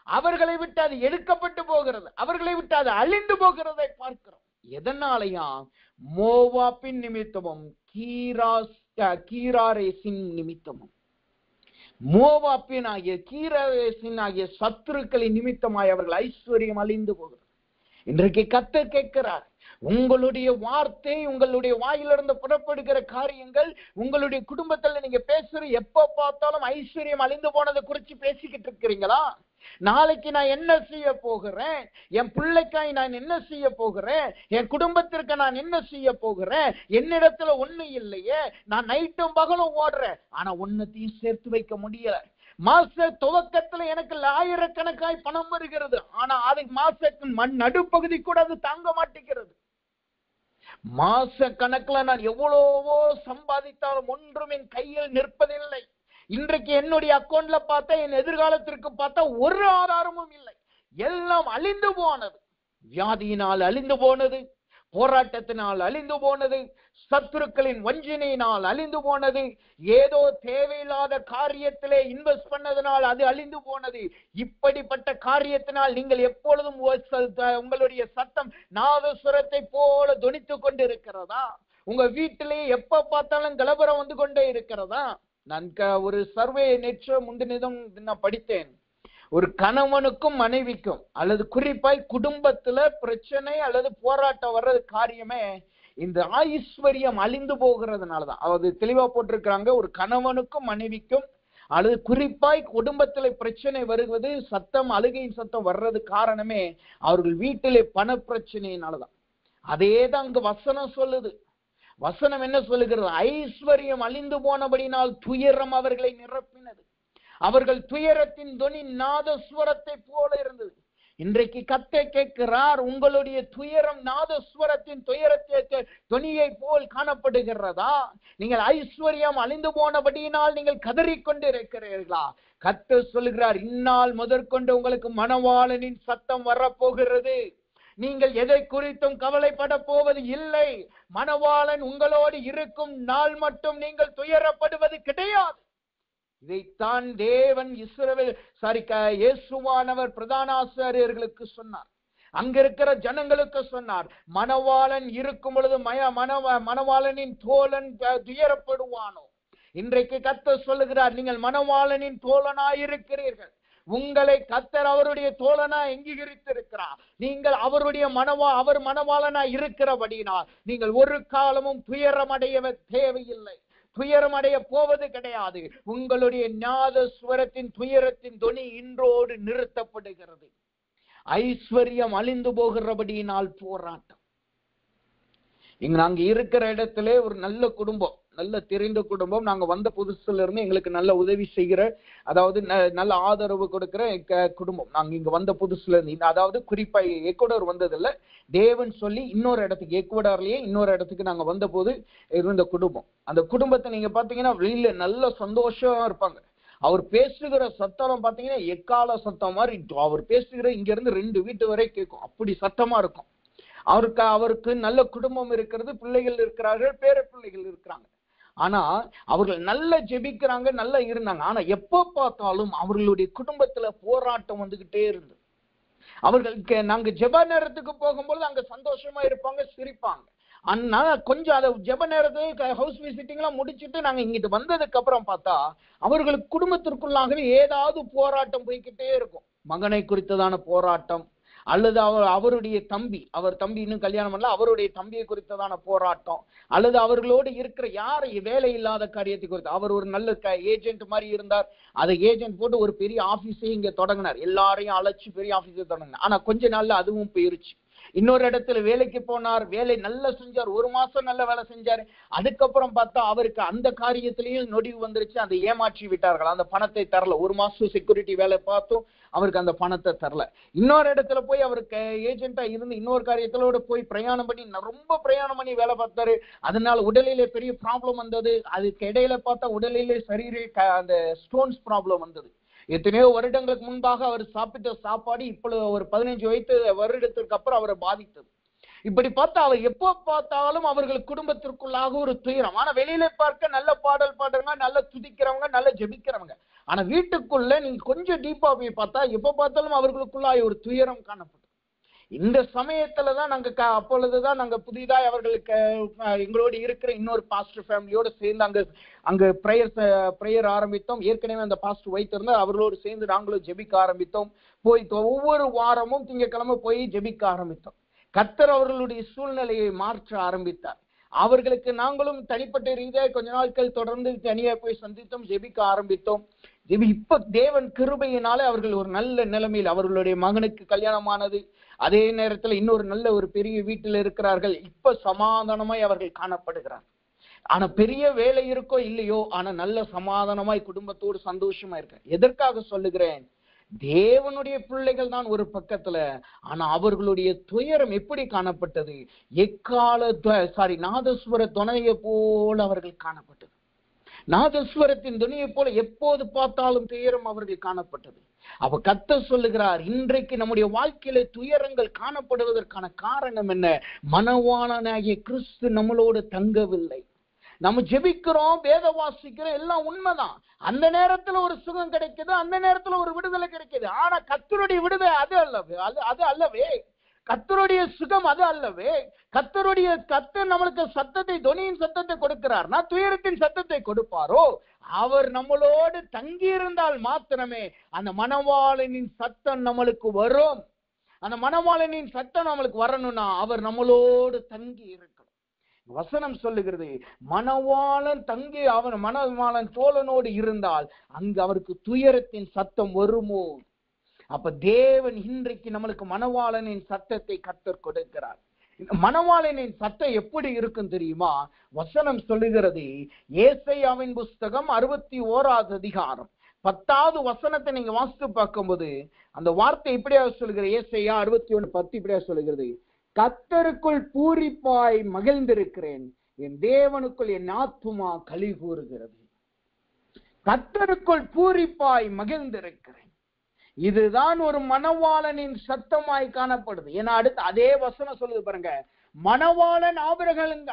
அவர்களை விட்டு அது எடுக்கப்பட்டு போகிறது. அவர்களை விட்டு அது அழிந்து போகிறதை பார்க்கிறோம். எதனாலயா? மோவாப்பின் நிமித்தமும் கீராரேசின் நிமித்தமும். மோவாப்பின் ஆகிய கீராரேசின் ஆகிய சத்துருக்களின் நிமித்தமாய் அவர்கள் ஐஸ்வர்யம் அழிந்து போகிறது. இன்றைக்கு கர்த்தர் கேட்கிறார், உங்களுடைய வார்த்தை, உங்களுடைய வாயிலிருந்து புறப்படுகிற காரியங்கள், உங்களுடைய குடும்பத்துல நீங்க பேசுற எப்ப பார்த்தாலும் ஐஸ்வர்யம் அழிந்து போனதை குறிச்சு பேசிக்கிட்டு இருக்கிறீங்களா? நாளைக்கு நான் என்ன செய்ய போகிறேன், என் பிள்ளைக்காய் நான் என்ன செய்ய போகிறேன், என் குடும்பத்திற்கு நான் என்ன செய்ய போகிறேன், என்னிடத்துல ஒண்ணு இல்லையே, நான் நைட்டும் பகலும் ஓடுறேன், ஆனா ஒன்னத்தையும் சேர்த்து வைக்க முடியல. மாச துவக்கத்துல எனக்கு ஆயிரக்கணக்காய் பணம் வருகிறது, ஆனா அது மாசத்தின் நடுப்பகுதி கூட அது தாங்க மாட்டேங்கிறது. மாச கணக்குல நான் எவ்வளவோ சம்பாதித்தாலும் ஒன்றும் என் கையில் நிற்பதில்லை. இன்றைக்கு என்னுடைய அக்கௌண்ட்ல பார்த்தா, என் எதிர்காலத்திற்கு பார்த்தா ஒரு ஆதாரமும் இல்லை. எல்லாம் அழிந்து போனது. வியாதியினால் அழிந்து போனது, போராட்டத்தினால் அழிந்து போனது, சத்துருக்களின் வஞ்சனையினால் அழிந்து போனது, ஏதோ தேவையில்லாத காரியத்திலே இன்வெஸ்ட் பண்ணதுனால் அது அழிந்து போனது. இப்படிப்பட்ட காரியத்தினால் நீங்கள் எப்பொழுதும் உங்களுடைய சத்தம் நாதசுரத்தை போல தொனித்துக் கொண்டு இருக்கிறதா? உங்க வீட்டிலே எப்ப பார்த்தாலும் கலவரம் வந்து கொண்டே இருக்கிறதா? நான் ஒரு சர்வே நேற்று முந்தினதும் நான் படித்தேன். ஒரு கணவனுக்கும் மனைவிக்கும் அல்லது குறிப்பாய் குடும்பத்துல பிரச்சனை அல்லது போராட்டம் வர்றது காரியமே இந்த ஐஸ்வர்யம் அழிந்து போகிறதுனாலதான். அதாவது தெளிவா போட்டிருக்கிறாங்க, ஒரு கணவனுக்கும் மனைவிக்கும் அல்லது குறிப்பாய் குடும்பத்துல பிரச்சனை வருவது, சத்தம் அழுகையின் சத்தம் வர்றது காரணமே அவர்கள் வீட்டிலே பண பிரச்சனையினாலதான். அதேதான் அங்க வசனம் சொல்லுது. வசனம் என்ன சொல்லுகிறது? ஐஸ்வர்யம் அழிந்து போனபடினால் துயரம் அவர்களை நிரப்பினது. அவர்கள் துயரத்தின் தொனி நாதஸ்வரத்தை போல இருந்தது. இன்றைக்கு கர்த்தர் கேட்கிறார், உங்களுடைய துயரம் நாதஸ்வரத்தின் துயரத்தை தொனியை போல் காணப்படுகிறதா? நீங்கள் ஐஸ்வர்யம் அழிந்து போனபடியினால் நீங்கள் கதறிக்கொண்டு இருக்கிறீர்களா? கர்த்தர் சொல்லுகிறார், இந்நாள் முதற்கொண்டு உங்களுக்கு மணவாளனின் சத்தம் வரப்போகிறது. நீங்கள் எதை குறித்தும் கவலைப்பட போவது இல்லை. மணவாளன் உங்களோடு இருக்கும் நாள் மட்டும் நீங்கள் துயரப்படுவது கிடையாது. இதைத்தான் தேவன் இயேசுவானவர் பிரதான ஆசாரியர்களுக்கு சொன்னார், அங்க இருக்கிற ஜனங்களுக்கு சொன்னார். மணவாளன் இருக்கும் பொழுது மணவாளனின் தோழன் துயரப்படுவானோ? இன்றைக்கு கர்த்தர் சொல்லுகிறார், நீங்கள் மணவாளனின் தோழனாயிருக்கிறீர்கள். உங்களை கர்த்தர் அவருடைய தோழனா அங்கீகரித்திருக்கிறார். நீங்கள் அவருடைய அவர் மணவாளனா இருக்கிறபடினால் நீங்கள் ஒரு காலமும் துயரமடைய தேவையில்லை, துயரமடைய போவது கிடையாது. உங்களுடைய நாதஸ்வரத்தின் துயரத்தின் தொனி இன்றோடு நிறுத்தப்படுகிறது. ஐஸ்வர்யம் அழிந்து போகிறபடியினால் போராட்டம். இங்க நாங்க இருக்கிற இடத்துல ஒரு நல்ல குடும்பம், நல்ல தெரிந்த குடும்பம். நாங்க வந்த புதுசுல இருந்து எங்களுக்கு நல்ல உதவி செய்கிற, அதாவது நல்ல ஆதரவு கொடுக்கிற குடும்பம். நாங்க இங்க வந்த புதுசுல இருந்து, அதாவது குறிப்பா எக்குவடார் வந்ததில்ல, தேவன் சொல்லி இன்னொரு இடத்துக்கு, எக்குவடார்லயே இன்னொரு இடத்துக்கு நாங்க வந்த போது இருந்த குடும்பம். அந்த குடும்பத்தை நீங்க பாத்தீங்கன்னா வெளியில நல்ல சந்தோஷமா இருப்பாங்க. அவர் பேசுகிற சத்தம் பாத்தீங்கன்னா எக்கால சத்தம் மாதிரி. அவர் பேசுகிற இங்க இருந்து 2 வீட்டு வரை கேட்கும், அப்படி சத்தமா இருக்கும். அவருக்கு நல்ல குடும்பம் இருக்கிறது, பிள்ளைகள் இருக்கிறார்கள், பேர பிள்ளைகள் இருக்கிறாங்க. ஆனா அவர்கள் நல்ல ஜெபிக்கிறாங்க, நல்லா இருந்தாங்க. ஆனா எப்ப பார்த்தாலும் அவர்களுடைய குடும்பத்துல போராட்டம் வந்துகிட்டே இருந்தது. அவர்களுக்கு நாங்க ஜெப நேரத்துக்கு போகும்போது அங்க சந்தோஷமா இருப்பாங்க, சிரிப்பாங்க. ஆனா கொஞ்சம் அதை ஜெப நேரத்துக்கு ஹவுஸ் விசிட்டிங் எல்லாம் முடிச்சுட்டு நாங்க இங்கிட்டு வந்ததுக்கு அப்புறம் பார்த்தா அவர்களுக்கு குடும்பத்திற்குள்ளாகவே ஏதாவது போராட்டம் போய்கிட்டே இருக்கும். மகனை குறித்ததான போராட்டம், அல்லது அவருடைய தம்பி, அவர் தம்பி இன்னும் கல்யாணம் பண்ணல, அவருடைய தம்பியை குறித்ததான போராட்டம், அல்லது அவர்களோடு இருக்கிற யாரை வேலை இல்லாத காரியத்தை குறித்து. அவர் ஒரு நல்ல ஏஜென்ட் மாதிரி இருந்தார், அதை ஏஜென்ட் போட்டு ஒரு பெரிய ஆபீஸை இங்க தொடங்கினார், எல்லாரையும் அழைச்சு பெரிய ஆபீஸை தொடங்கினார். ஆனா கொஞ்ச நாள்ல அதுவும் போயிருச்சு. இன்னொரு இடத்துல வேலைக்கு போனார், வேலை நல்லா செஞ்சார், 1 மாசம் நல்ல வேலை செஞ்சாரு. அதுக்கப்புறம் பார்த்தா அவருக்கு அந்த காரியத்திலையும் நொடிவு வந்துருச்சு, அதை ஏமாற்றி விட்டார்கள், அந்த பணத்தை தரல. 1 மாசம் செக்யூரிட்டி வேலை பார்த்தும் அவருக்கு அந்த பணத்தை தரல. இன்னொரு இடத்துல போய் அவருக்கு ஏஜென்டா இருந்து இன்னொரு காரியத்திலோட போய் பிரயாணம் பண்ணி ரொம்ப பிரயாணம் பண்ணி வேலை பார்த்தாரு. அதனால உடலிலே பெரிய ப்ராப்ளம் வந்தது. அதுக்கு இடையில பார்த்தா உடலிலே அந்த ஸ்டோன்ஸ் ப்ராப்ளம் வந்தது. எத்தனையோ வருடங்களுக்கு முன்பாக அவர் சாப்பிட்ட சாப்பாடு இப்பொழுது ஒரு 15 வருடத்திற்கு அப்புறம் அவரை பாதித்தது. இப்படி பார்த்தா அவர் எப்போ பார்த்தாலும் அவர்கள் குடும்பத்திற்குள்ளாக ஒரு துயரம். ஆனா வெளியில பார்க்க நல்ல பாடல் பாடுறவங்க, நல்ல துதிக்கிறவங்க, நல்ல ஜெபிக்கிறவங்க. ஆனா வீட்டுக்குள்ள நீங்க கொஞ்சம் டீப்பா போய் பார்த்தா எப்ப பார்த்தாலும் அவர்களுக்குள்ளாக ஒரு துயரம் காணப்படும். இந்த சமயத்துலதான் நாங்க அப்பொழுதுதான் நாங்க புதிதாக அவர்களுக்கு எங்களோடு இருக்கிற இன்னொரு பாஸ்டர் ஃபேமிலியோட சேர்ந்து அங்க பிரேயர் ஆரம்பித்தோம். ஏற்கனவே அந்த பாஸ்டர் வைத்திருந்தார், அவர்களோடு சேர்ந்து நாங்களும் ஜெபிக்க ஆரம்பித்தோம். போய் ஒவ்வொரு வாரமும் திங்கட்கிழமை போய் ஜெபிக்க ஆரம்பித்தோம். கர்த்தர் அவர்களுடைய சூழ்நிலையை மாற்ற ஆரம்பித்தார். அவர்களுக்கு நாங்களும் தனிப்பட்ட ரீதியாக கொஞ்ச நாட்கள் தொடர்ந்து தனியா போய் சந்தித்தோம், ஜெபிக்க ஆரம்பித்தோம். இப்ப தேவன் கிருபையினாலே அவர்கள் ஒரு நல்ல நிலைமையில், அவர்களுடைய மகனுக்கு கல்யாணமானது, அதே நேரத்துல இன்னொரு நல்ல ஒரு பெரிய வீட்டில் இருக்கிறார்கள். இப்ப சமாதானமாய் அவர்கள் காணப்படுகிறார். ஆனா பெரிய வேலை இருக்கோ இல்லையோ, ஆனா நல்ல சமாதானமாய் குடும்பத்தோடு சந்தோஷமா இருக்க. எதற்காக சொல்லுகிறேன்? தேவனுடைய பிள்ளைகள் தான் ஒரு பக்கத்துல, ஆனா அவர்களுடைய துயரம் எப்படி காணப்பட்டது? நாதஸ்வர துணையை போல அவர்கள் காணப்பட்டது. நாதஸ்வரத்தின் துணியை போல எப்போது பார்த்தாலும் துயரம் அவர்கள் காணப்பட்டது. அப்ப கர்த்தர் சொல்லுகிறார், இன்றைக்கு நம்முடைய வாழ்க்கையில துயரங்கள் காணப்படுவதற்கான காரணம் என்ன? மணவாளனாகிய கிறிஸ்து நம்மளோடு தங்கவில்லை. நம்ம ஜெபிக்கிறோம், வேத வாசிக்கிறோம், எல்லாம் உண்மைதான். அந்த நேரத்துல ஒரு சுகம் கிடைக்குது, அந்த நேரத்துல ஒரு விடுதலை கிடைக்குது. ஆனா கர்த்தருடைய விடுதலை அது அல்லவே. கர்த்தருடைய சுகம் அது அல்லவே. கர்த்தர் நம்மளுக்கு சத்தத்தை, தொனியின் சத்தத்தை கொடுக்கிறார்னா துயரத்தின் சத்தத்தை கொடுப்பாரோ? அவர் நம்மளோடு தங்கி இருந்தால் மாத்திரமே அந்த மணவாளனின் சத்தம் நம்மளுக்கு வரும். அந்த மணவாளனின் சத்தம் நம்மளுக்கு வரணும்னா அவர் நம்மளோடு தங்கி இருக்கணும். வசனம் சொல்லுகிறது, மணவாளன் தங்கி மணவாளன் தோழனோடு இருந்தால் அங்கு அவருக்கு துயரத்தின் சத்தம் வருமோ? அப்ப தேவன் இன்றைக்கு நம்மளுக்கு மணவாளனின் சத்தத்தை கர்த்தர் கொடுக்கிறார். மணவாளனின் சத்தம் எப்படி இருக்கும் தெரியுமா? வசனம் சொல்லுகிறது, ஏசாயாவின் புஸ்தகம் 61வது அதிகாரம் 10வது வசனத்தை நீங்க வாசித்து பார்க்கும்போது அந்த வார்த்தை இப்படியாக சொல்லுகிறது. ஏசாயா 61:10 இப்படியாக சொல்லுகிறது, கர்த்தருக்குள் பூரிப்பாய் மகிழ்ந்திருக்கிறேன், என் தேவனுக்குள் என் ஆத்துமா களி கூறுகிறது. கர்த்தருக்குள் பூரிப்பாய் மகிழ்ந்திருக்கிறேன். இதுதான் ஒரு மணவாளனின் சத்தமாய் காணப்படுது. ஏன்னா அடுத்து அதே வசனம் சொல்லுது பாருங்க, மணவாளன்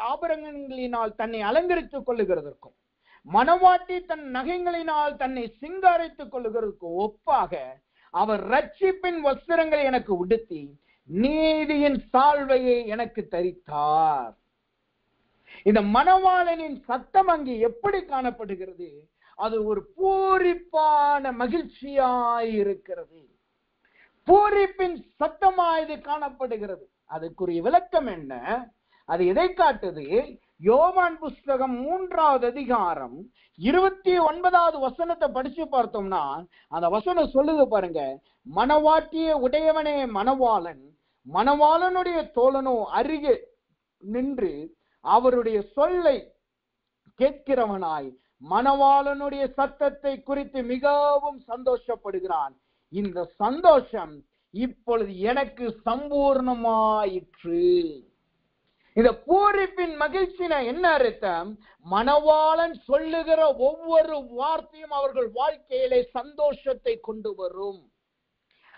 ஆபரணங்களினால் தன்னை அலங்கரித்துக் கொள்ளுகிறதற்கும் மணவாட்டி தன் நகைகளினால் தன்னை சிங்காரித்துக் கொள்ளுகிறதற்கும் ஒப்பாக அவர் ரட்சிப்பின் வஸ்திரங்களை எனக்கு உடுத்தி நீதியின் சால்வையை எனக்கு தரித்தார். இந்த மணவாளனின் சத்தம் அங்கே எப்படி காணப்படுகிறது? அது ஒரு பூரிப்பான மகிழ்ச்சியாய் இருக்கிறது. பூரிப்பின் சத்தமாய் இது காணப்படுகிறது. அதுக்குரிய விளக்கம் என்ன? அது எதை காட்டுது? யோவான் புஸ்தகம் 3வது அதிகாரம் 29வது வசனத்தை படிச்சு பார்த்தோம்னா அந்த வசனம் சொல்லுது பாருங்க, மணவாட்டிய உடையவனே மணவாளன், மணவாளனுடைய தோழனோ அருகே நின்று அவருடைய சொல்லை கேட்கிறவனாய் மணவாளனுடைய சத்தத்தை குறித்து மிகவும் சந்தோஷப்படுகிறான். இந்த சந்தோஷம் இப்பொழுது எனக்கு சம்பூர்ணமாயிற்று. இந்த பூரிப்பின் மகிழ்ச்சினா என்ன அர்த்தம்? மணவாளன் சொல்லுகிற ஒவ்வொரு வார்த்தையும் அவர்கள் வாழ்க்கையிலே சந்தோஷத்தை கொண்டு வரும்.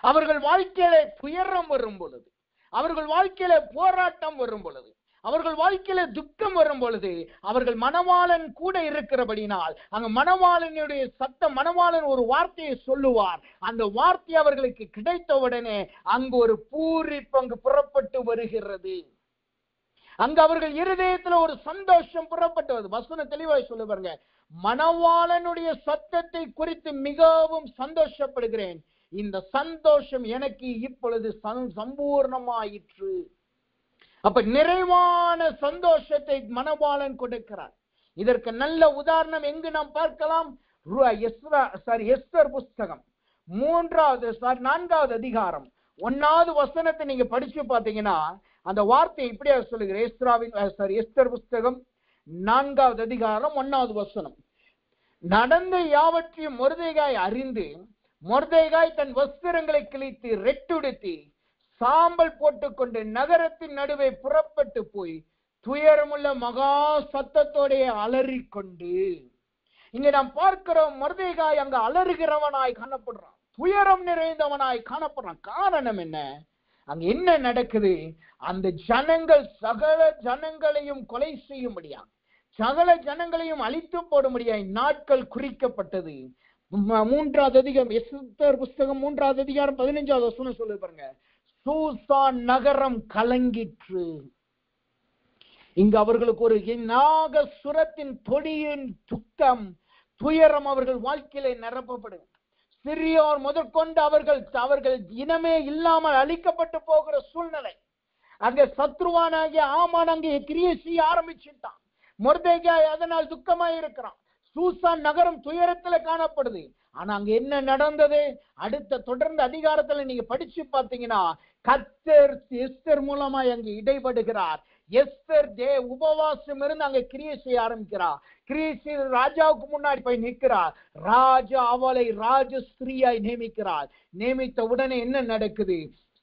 அவர்கள் வாழ்க்கையிலே துயரம் வரும் பொழுது, அவர்கள் வாழ்க்கையில போராட்டம் வரும் பொழுது, அவர்கள் வாழ்க்கையில துக்கம் வரும் பொழுது அவர்கள் மணவாளன் கூட இருக்கிறபடினால் அங்க மணவாளனுடைய சத்தம், மணவாளன் ஒரு வார்த்தையை சொல்லுவார். அந்த வார்த்தை அவர்களுக்கு கிடைத்த உடனே அங்கு ஒரு பூரிப்பு அங்கு புறப்பட்டு வருகிறது. அங்கு அவர்கள் இருதயத்துல ஒரு சந்தோஷம் புறப்பட்டு வருது. வசனம் தெளிவாய் சொல்லு பாருங்க, மணவாளனுடைய சத்தத்தை குறித்து மிகவும் சந்தோஷப்படுகிறேன், இந்த சந்தோஷம் எனக்கு இப்பொழுது சம்பூர்ணமாயிற்று. அப்ப நிறைவான சந்தோஷத்தை மணவாளன் கொடுக்கிறார். இதற்கு நல்ல உதாரணம் எங்கு நாம் பார்க்கலாம்? எஸ்தர் புஸ்தகம் 4வது அதிகாரம் 1வது வசனத்தை நீங்க படிச்சு பார்த்தீங்கன்னா அந்த வார்த்தை இப்படியா சொல்லுகிற. எஸ்தர் புஸ்தகம் 4வது அதிகாரம் 1வது வசனம், நடந்த யாவற்றையும் மொர்தெகாய் அறிந்து மொர்தெகாய் தன் வஸ்திரங்களை கிழித்து ரெட்டுடுத்தி சாம்பல் போட்டுக்கொண்டு நகரத்தின் நடுவே புறப்பட்டு போய் துயரமுள்ள மகா சத்தத்தோட அலறிக்கொண்டு. இங்க நாம் பார்க்கிறோம், மொர்தெகாய் அங்க அலறுகிறவனாய் காணப்படுறான், துயரம் நிறைந்தவனாய் காணப்படுறான். காரணம் என்ன? அங்க என்ன நடக்குது? அந்த ஜனங்கள் சகல ஜனங்களையும் கொலை செய்யும்படியா, சகல ஜனங்களையும் அழித்து போடும்படியாய் நாட்கள் குறிக்கப்பட்டது. 3வது அதிகாரம் எஸ்தர் புஸ்தகம் 3வது அதிகாரம் 15வது வசனம் சொல்லு பாருங்க, சூசான் நகரம் கலங்கிற்று. இங்கு அவர்களுக்கு ஒரு நாகசுரத்தின் தொடியின் துக்கம், துயரம் அவர்கள் வாழ்க்கையில நிரப்பப்படும். சிறியோர் முதற்கொண்டு அவர்கள் இனமே இல்லாமல் அழிக்கப்பட்டு போகிற சூழ்நிலை. அங்க சத்ருவானாகிய ஆமான் அங்கே கிரியை செய்ய ஆரம்பிச்சுட்டான். மொர்தெகாய் அதனால் துக்கமாய் இருக்கிறான். சூசான் நகரம் துயரத்துல காணப்படுது. ஆனா அங்க என்ன நடந்தது? அடுத்த தொடர்ந்து அதிகாரத்துல நீங்க படிச்சு பாத்தீங்கன்னா, கர்த்தர் எஸ்தர் மூலமா அங்க இடைபடுகிறார். எஸ்தர் உபவாசம் இருந்து அங்க கிரியை செய்ய ஆரம்பிக்கிறார். கிரியை செய்து ராஜாவுக்கு முன்னாடி போய் நிற்கிறார். ராஜா அவளை ராஜஸ்திரியாய் நியமிக்கிறார். நியமித்த உடனே என்ன நடக்குது?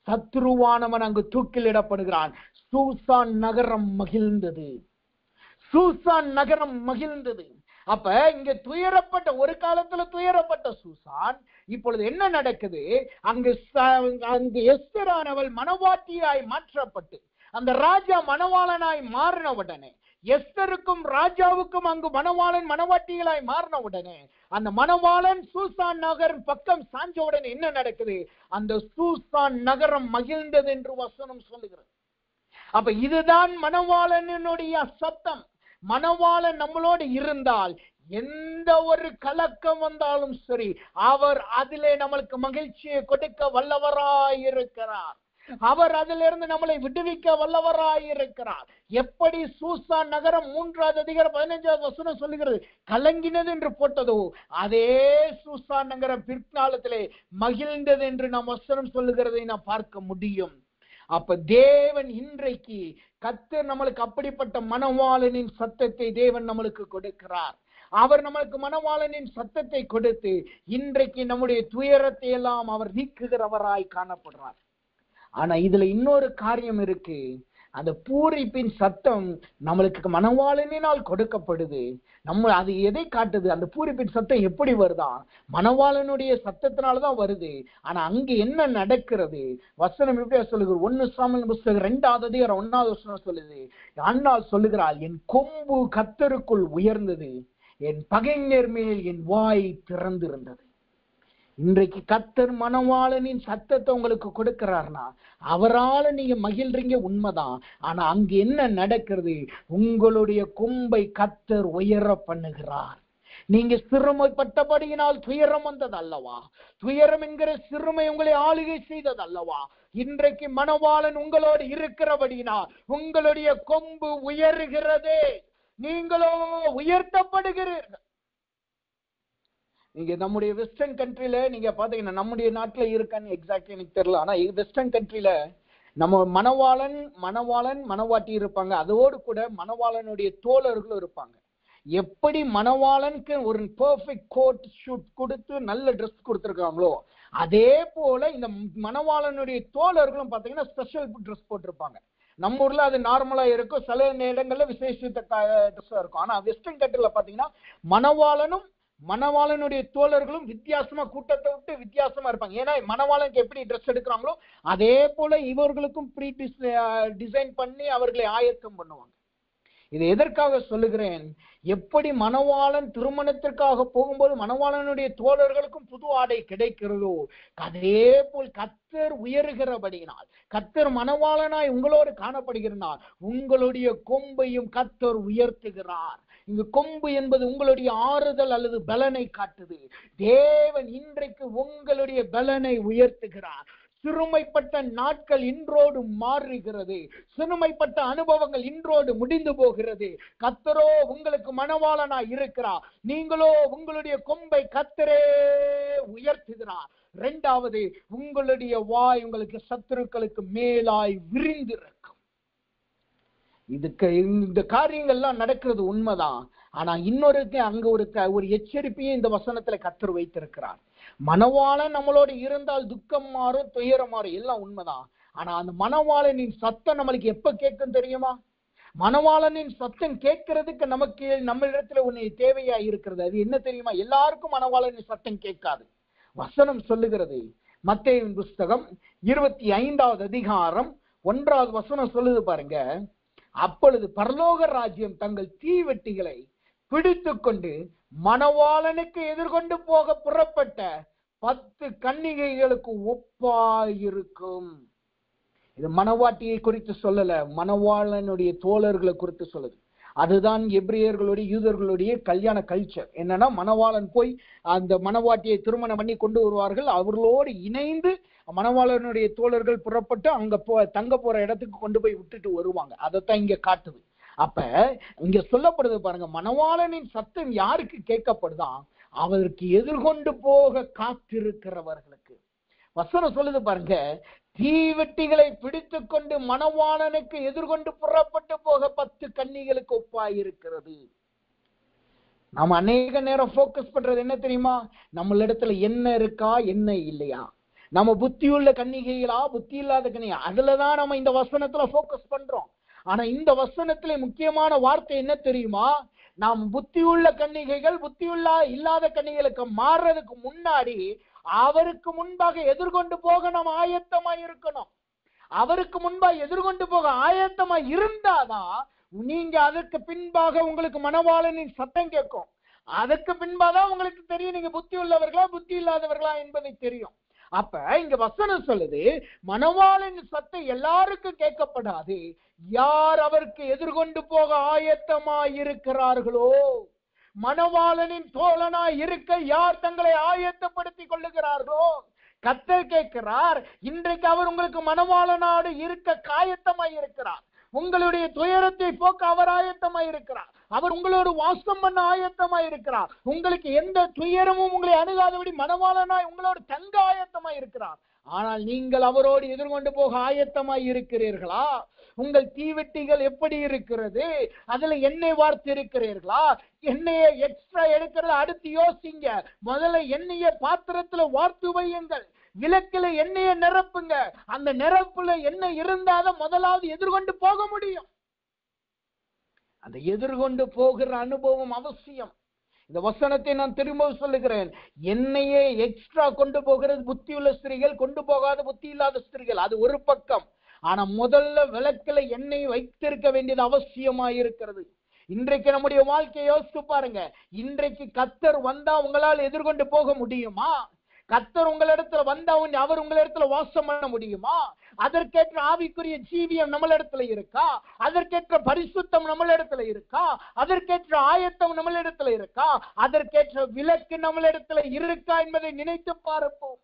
சத்ருவானவன் அங்கு தூக்கிலிடப்படுகிறான். சூசான் நகரம் மகிழ்ந்தது. சூசான் நகரம் மகிழ்ந்தது. அப்ப இங்க துயரப்பட்ட, ஒரு காலத்துல துயரப்பட்ட சூசான் இப்பொழுது என்ன நடக்குது? அங்கு எஸ்தரானவள் மனவாட்டியாய் மாற்றப்பட்டு அந்த ராஜா மணவாளனாய் மாறின உடனே, எஸ்தருக்கும் ராஜாவுக்கும் அங்கு மணவாளன் மணவாட்டிகளாய் மாறின உடனே, அந்த மணவாளன் சூசான் நகர் பக்கம் சாஞ்ச உடனே என்ன நடக்குது? அந்த சூசான் நகரம் மகிழ்ந்தது என்று வசனம் சொல்லுகிறது. அப்ப இதுதான் மணவாளனுடைய சத்தம். மணவாளன் நம்மளோடு இருந்தால் எந்த ஒரு கலக்கம் வந்தாலும் சரி, அவர் அதிலே நம்மளுக்கு மகிழ்ச்சியை கொடுக்க வல்லவராயிருக்கிறார். அவர் அதிலிருந்து நம்மளை விடுவிக்க வல்லவராயிருக்கிறார். எப்படி சூசான் நகரம் 3வது அதிகாரம் 15வது வசனம் சொல்லுகிறது, கலங்கினது என்று போட்டதோ, அதே சூசான் நகரம் பிற்காலத்திலே மகிழ்ந்தது என்று நாம் வசனம் சொல்லுகிறதை நாம் பார்க்க முடியும். அப்ப தேவன் இன்றைக்கு கர்த்தர் நம்மளுக்கு அப்படிப்பட்ட மணவாளனின் சத்தத்தை தேவன் நம்மளுக்கு கொடுக்கிறார். அவர் நம்மளுக்கு மணவாளனின் சத்தத்தை கொடுத்து இன்றைக்கு நம்முடைய துயரத்தை எல்லாம் அவர் நீக்குகிறவராய் காணப்படுறார். ஆனா இதுல இன்னொரு காரியம் இருக்கு. அந்த பூரிப்பின் சத்தம் நம்மளுக்கு மணவாளனினால் கொடுக்கப்படுது. நம்ம அது எதை காட்டுது? அந்த பூரிப்பின் சத்தம் எப்படி வருதா? மணவாளனுடைய சத்தத்தினாலதான் வருது. ஆனா அங்க என்ன நடக்கிறது? வசனம் எப்படியா சொல்லுகிறது? 1 சாமுவேல் புத்தகம் 2வது அதிகாரம் 1வது வசனம் சொல்லுது, அன்னாள் சொல்லுகிறாள், என் கொம்பு கர்த்தருக்குள் உயர்ந்தது, என் பகைஞர் மேல் என் வாய் திறந்திருந்தது. இன்றைக்கு கர்த்தர் மணவாளனின் சத்தத்தை உங்களுக்கு கொடுக்கிறார்னா அவரால் நீங்க மகிழ்றீங்க, உண்மைதான். ஆனா அங்க என்ன நடக்கிறது? உங்களுடைய கொம்பை கர்த்தர் உயர பண்ணுகிறார். நீங்க சிறுமைப்பட்டபடியினால் துயரம் வந்தது அல்லவா? துயரம் என்கிற சிறுமை உங்களை ஆளுகை செய்தது அல்லவா? இன்றைக்கு மணவாளன் உங்களோடு இருக்கிறபடியினால் உங்களுடைய கொம்பு உயர்கிறதே, நீங்களோ உயர்த்தப்படுகிறீர்கள். நீங்க நம்முடைய வெஸ்டர்ன் கண்ட்ரில நீங்க பாத்தீங்கன்னா, நம்முடைய நாட்டுல இருக்கான்னு எக்ஸாக்ட்லி எனக்கு தெரியல, ஆனா வெஸ்டர்ன் கண்ட்ரில நம்ம மணவாளன் மணவாட்டி இருப்பாங்க, அதோடு கூட மணவாளனுடைய தோழர்களும் இருப்பாங்க. எப்படி மணவாளனுக்கு ஒரு பெர்ஃபெக்ட் கோட் ஷூட் கொடுத்து நல்ல ட்ரெஸ் கொடுத்துருக்காங்களோ, அதே போல இந்த மணவாளனுடைய தோழர்களும் பாத்தீங்கன்னா ஸ்பெஷல் ட்ரெஸ் போட்டிருப்பாங்க. நம்ம ஊர்ல அது நார்மலா இருக்கும், சில இடங்கள்ல விசேஷித்த ட்ரெஸ்ஸா இருக்கும். ஆனா வெஸ்டர்ன் கண்ட்ரில பாத்தீங்கன்னா மணவாளனுடைய தோழர்களும் வித்தியாசமா, கூட்டத்தை விட்டு வித்தியாசமா இருப்பாங்க. ஏன்னா மணவாளனுக்கு எப்படி ட்ரெஸ் எடுக்கிறாங்களோ அதே போல இவர்களுக்கும் ப்ரீ டிசைன் பண்ணி அவர்களை ஆயத்தம் பண்ணுவாங்க. இதை எதற்காக சொல்லுகிறேன்? எப்படி மணவாளன் திருமணத்திற்காக போகும்போது மணவாளனுடைய தோழர்களுக்கும் புது ஆடை கிடைக்கிறதோ, அதே போல் கர்த்தர் உயர்கிறபடியினால், கர்த்தர் மணவாளனாய் உங்களோடு காணப்படுகிறார், உங்களுடைய கொம்பையும் கர்த்தர் உயர்த்துகிறார். இங்கு கொம்பு என்பது உங்களுடைய ஆறுதல் அல்லது பலனை காட்டுது. தேவன் இன்றைக்கு உங்களுடைய பலனை உயர்த்துகிறார். சிறுமைப்பட்ட நாட்கள் இன்றோடு மாறுகிறது. சிறுமைப்பட்ட அனுபவங்கள் இன்றோடு முடிந்து போகிறது. கர்த்தரோ உங்களுக்கு மணவாளனாய் இருக்கிறார். நீங்களோ உங்களுடைய கொம்பை கர்த்தரே உயர்த்துகிறார். 2வது, உங்களுடைய வாய் உங்களுக்கு சத்துருக்களுக்கு மேலாய் விரிந்திருக்கும். இந்த காரியங்கள்லாம் நடக்கிறது உண்மைதான். ஆனா இன்னொரு அங்க ஒரு எச்சரிப்பையும் இந்த வசனத்துல கர்த்தர் வைத்திருக்கிறார். மணவாளன் நம்மளோட இருந்தால் துக்கம் மாறும், துயரம் மாறும், எல்லாம் உண்மைதான். ஆனா அந்த மணவாளனின் சத்தம் நம்மளுக்கு எப்ப கேட்கும் தெரியுமா? மணவாளனின் சத்தம் கேட்கறதுக்கு நமக்கு நம்ம இடத்துல ஒண்ணு தேவையா இருக்கிறது. அது என்ன தெரியுமா? எல்லாருக்கும் மணவாளனின் சத்தம் கேட்காது. வசனம் சொல்லுகிறது, மத்தேயுவின் புஸ்தகம் 25வது அதிகாரம் 1வது வசனம் சொல்லுது பாருங்க, அப்பொழுது பரலோக ராஜ்யம் தங்கள் தீவெட்டிகளை பிடித்து கொண்டு மணவாளனுக்கு எதிர்கொண்டு போக புறப்பட்ட 10 கன்னிகைகளுக்கு ஒப்பாயிருக்கும். இது மணவாட்டியை குறித்து சொல்லல, மணவாளனுடைய தோழர்களை குறித்து சொல்லுது. அதுதான் எபிரேயர்களுடைய யூதர்களுடைய கல்யாண கல்ச்சர். என்னன்னா, மணவாளன் போய் அந்த மணவாட்டியை திருமணம் பண்ணி கொண்டு வருவார்கள். அவர்களோடு இணைந்து மணவாளனுடைய தோழர்கள் புறப்பட்டு அங்க தங்க போற இடத்துக்கு கொண்டு போய் விட்டுட்டு வருவாங்க. அதைத்தான் இங்க காட்டுது. அப்ப இங்க சொல்லப்படுது பாருங்க, மணவாளனின் சத்தம் யாருக்கு கேட்கப்படுதான்? அவருக்கு எதிர்கொண்டு போக காத்திருக்கிறவர்களுக்கு. வசனம் சொல்லுது பாருங்க, தீவெட்டிகளை பிடித்து கொண்டு மணவாளனுக்கு எதிர்கொண்டு புறப்பட்டு போக 10 கன்னிகளுக்கு ஒப்பாயிருக்கிறது. நாம அநேக நேரம் போக்கஸ் பண்றது என்ன தெரியுமா? நம்மளிடத்துல என்ன இருக்கா, என்ன இல்லையா, நம்ம புத்தியுள்ள கன்னிகைகளா, புத்தி இல்லாத கன்னிகை, அதுலதான் நம்ம இந்த வசனத்துல போக்கஸ் பண்றோம். ஆனா இந்த வசனத்துல முக்கியமான வார்த்தை என்ன தெரியுமா? நாம் புத்தியுள்ள கன்னிகைகள் இல்லாத கன்னிகளுக்கு மாறுறதுக்கு முன்னாடி அவருக்கு முன்பாக எதிர்கொண்டு போக நாம் ஆயத்தமாய் இருக்கணும். அவருக்கு முன்பாக எதிர்கொண்டு போக ஆயத்தமாய் இருந்தாதான் நீங்க அதற்கு பின்பாக உங்களுக்கு மணவாளனின் சத்தம் கேட்கும். அதற்கு பின்பாதான் உங்களுக்கு தெரியும் நீங்க புத்தி உள்ளவர்களா புத்தி இல்லாதவர்களா என்பதை தெரியும். அப்ப இங்க வசனம் சொல்லுது, மணவாளனின் சத்தம் எல்லாருக்கும் கேட்கப்படாது. யார் அவருக்கு எதிர்கொண்டு போக ஆயத்தமாய் இருக்கிறார்களோ, மணவாளனின் தோழனாய் இருக்க யார் தங்களை ஆயத்தப்படுத்திக் கொள்ளுகிறார்களோ, கர்த்தர் கேட்கிறார். இன்றைக்கு அவர் உங்களுக்கு மணவாளனாடு இருக்க காயத்தமாய் இருக்கிறார். உங்களுடைய துயரத்தை போக்க அவர் ஆயத்தமாய் இருக்கிறார். அவர் உங்களோடு வாசம் பண்ண ஆயத்தமாய் இருக்கிறார். உங்களுக்கு எந்த துயரமும் உங்களை அணுகாதபடி மணவாளனாய் உங்களோடு தங்க ஆயத்தமாய் இருக்கிறார். ஆனால் நீங்கள் அவரோடு எதிர்கொண்டு போக ஆயத்தமாய் இருக்கிறீர்களா? உங்கள் தீவெட்டிகள் எப்படி இருக்கிறது? அதுல எண்ணெய் வார்த்து இருக்கிறீர்களா? எண்ணெயை எக்ஸ்ட்ரா எடுக்கிறத அடுத்து யோசிங்க. முதல்ல எண்ணெயை பாத்திரத்துல வார்த்து வையுங்கள். விளக்குல எண்ணெயை நிரப்புங்க. அந்த நிரப்புல எண்ணெய் இருந்தாதான் முதலாவது எதிர்கொண்டு போக முடியும். அந்த எதிர்கொண்டு போகிற அனுபவம் அவசியம். இந்த வசனத்தை நான் திரும்ப சொல்லுகிறேன். எண்ணெயை எக்ஸ்ட்ரா கொண்டு போகிறது புத்தியுள்ள ஸ்திரீகள், கொண்டு போகாத புத்தி இல்லாத ஸ்திரீகள். அது ஒரு பக்கம். ஆனா முதல்ல விளக்குல எண்ணெய் வைத்திருக்க வேண்டியது அவசியமாயிருக்கிறது. இன்றைக்கு நம்முடைய வாழ்க்கையை யோசித்து பாருங்க. இன்றைக்கு கர்த்தர் வந்தா உங்களால் எதிர்கொண்டு போக முடியுமா? கர்த்தர் உங்களிடத்துல வந்தா அவர் உங்களிடத்துல வாசம் பண்ண முடியுமா? அதற்கேற்ற ஆவிக்குரிய ஜீவியம் நம்மளிடத்துல இருக்கா? அதற்கேற்ற பரிசுத்தம் நம்மளிடத்துல இருக்கா? அதற்கேற்ற ஆயத்தம் நம்மளிடத்துல இருக்கா? அதற்கேற்ற விளக்கு நம்மளிடத்துல இருக்கா என்பதை நினைத்து பார்ப்போம்.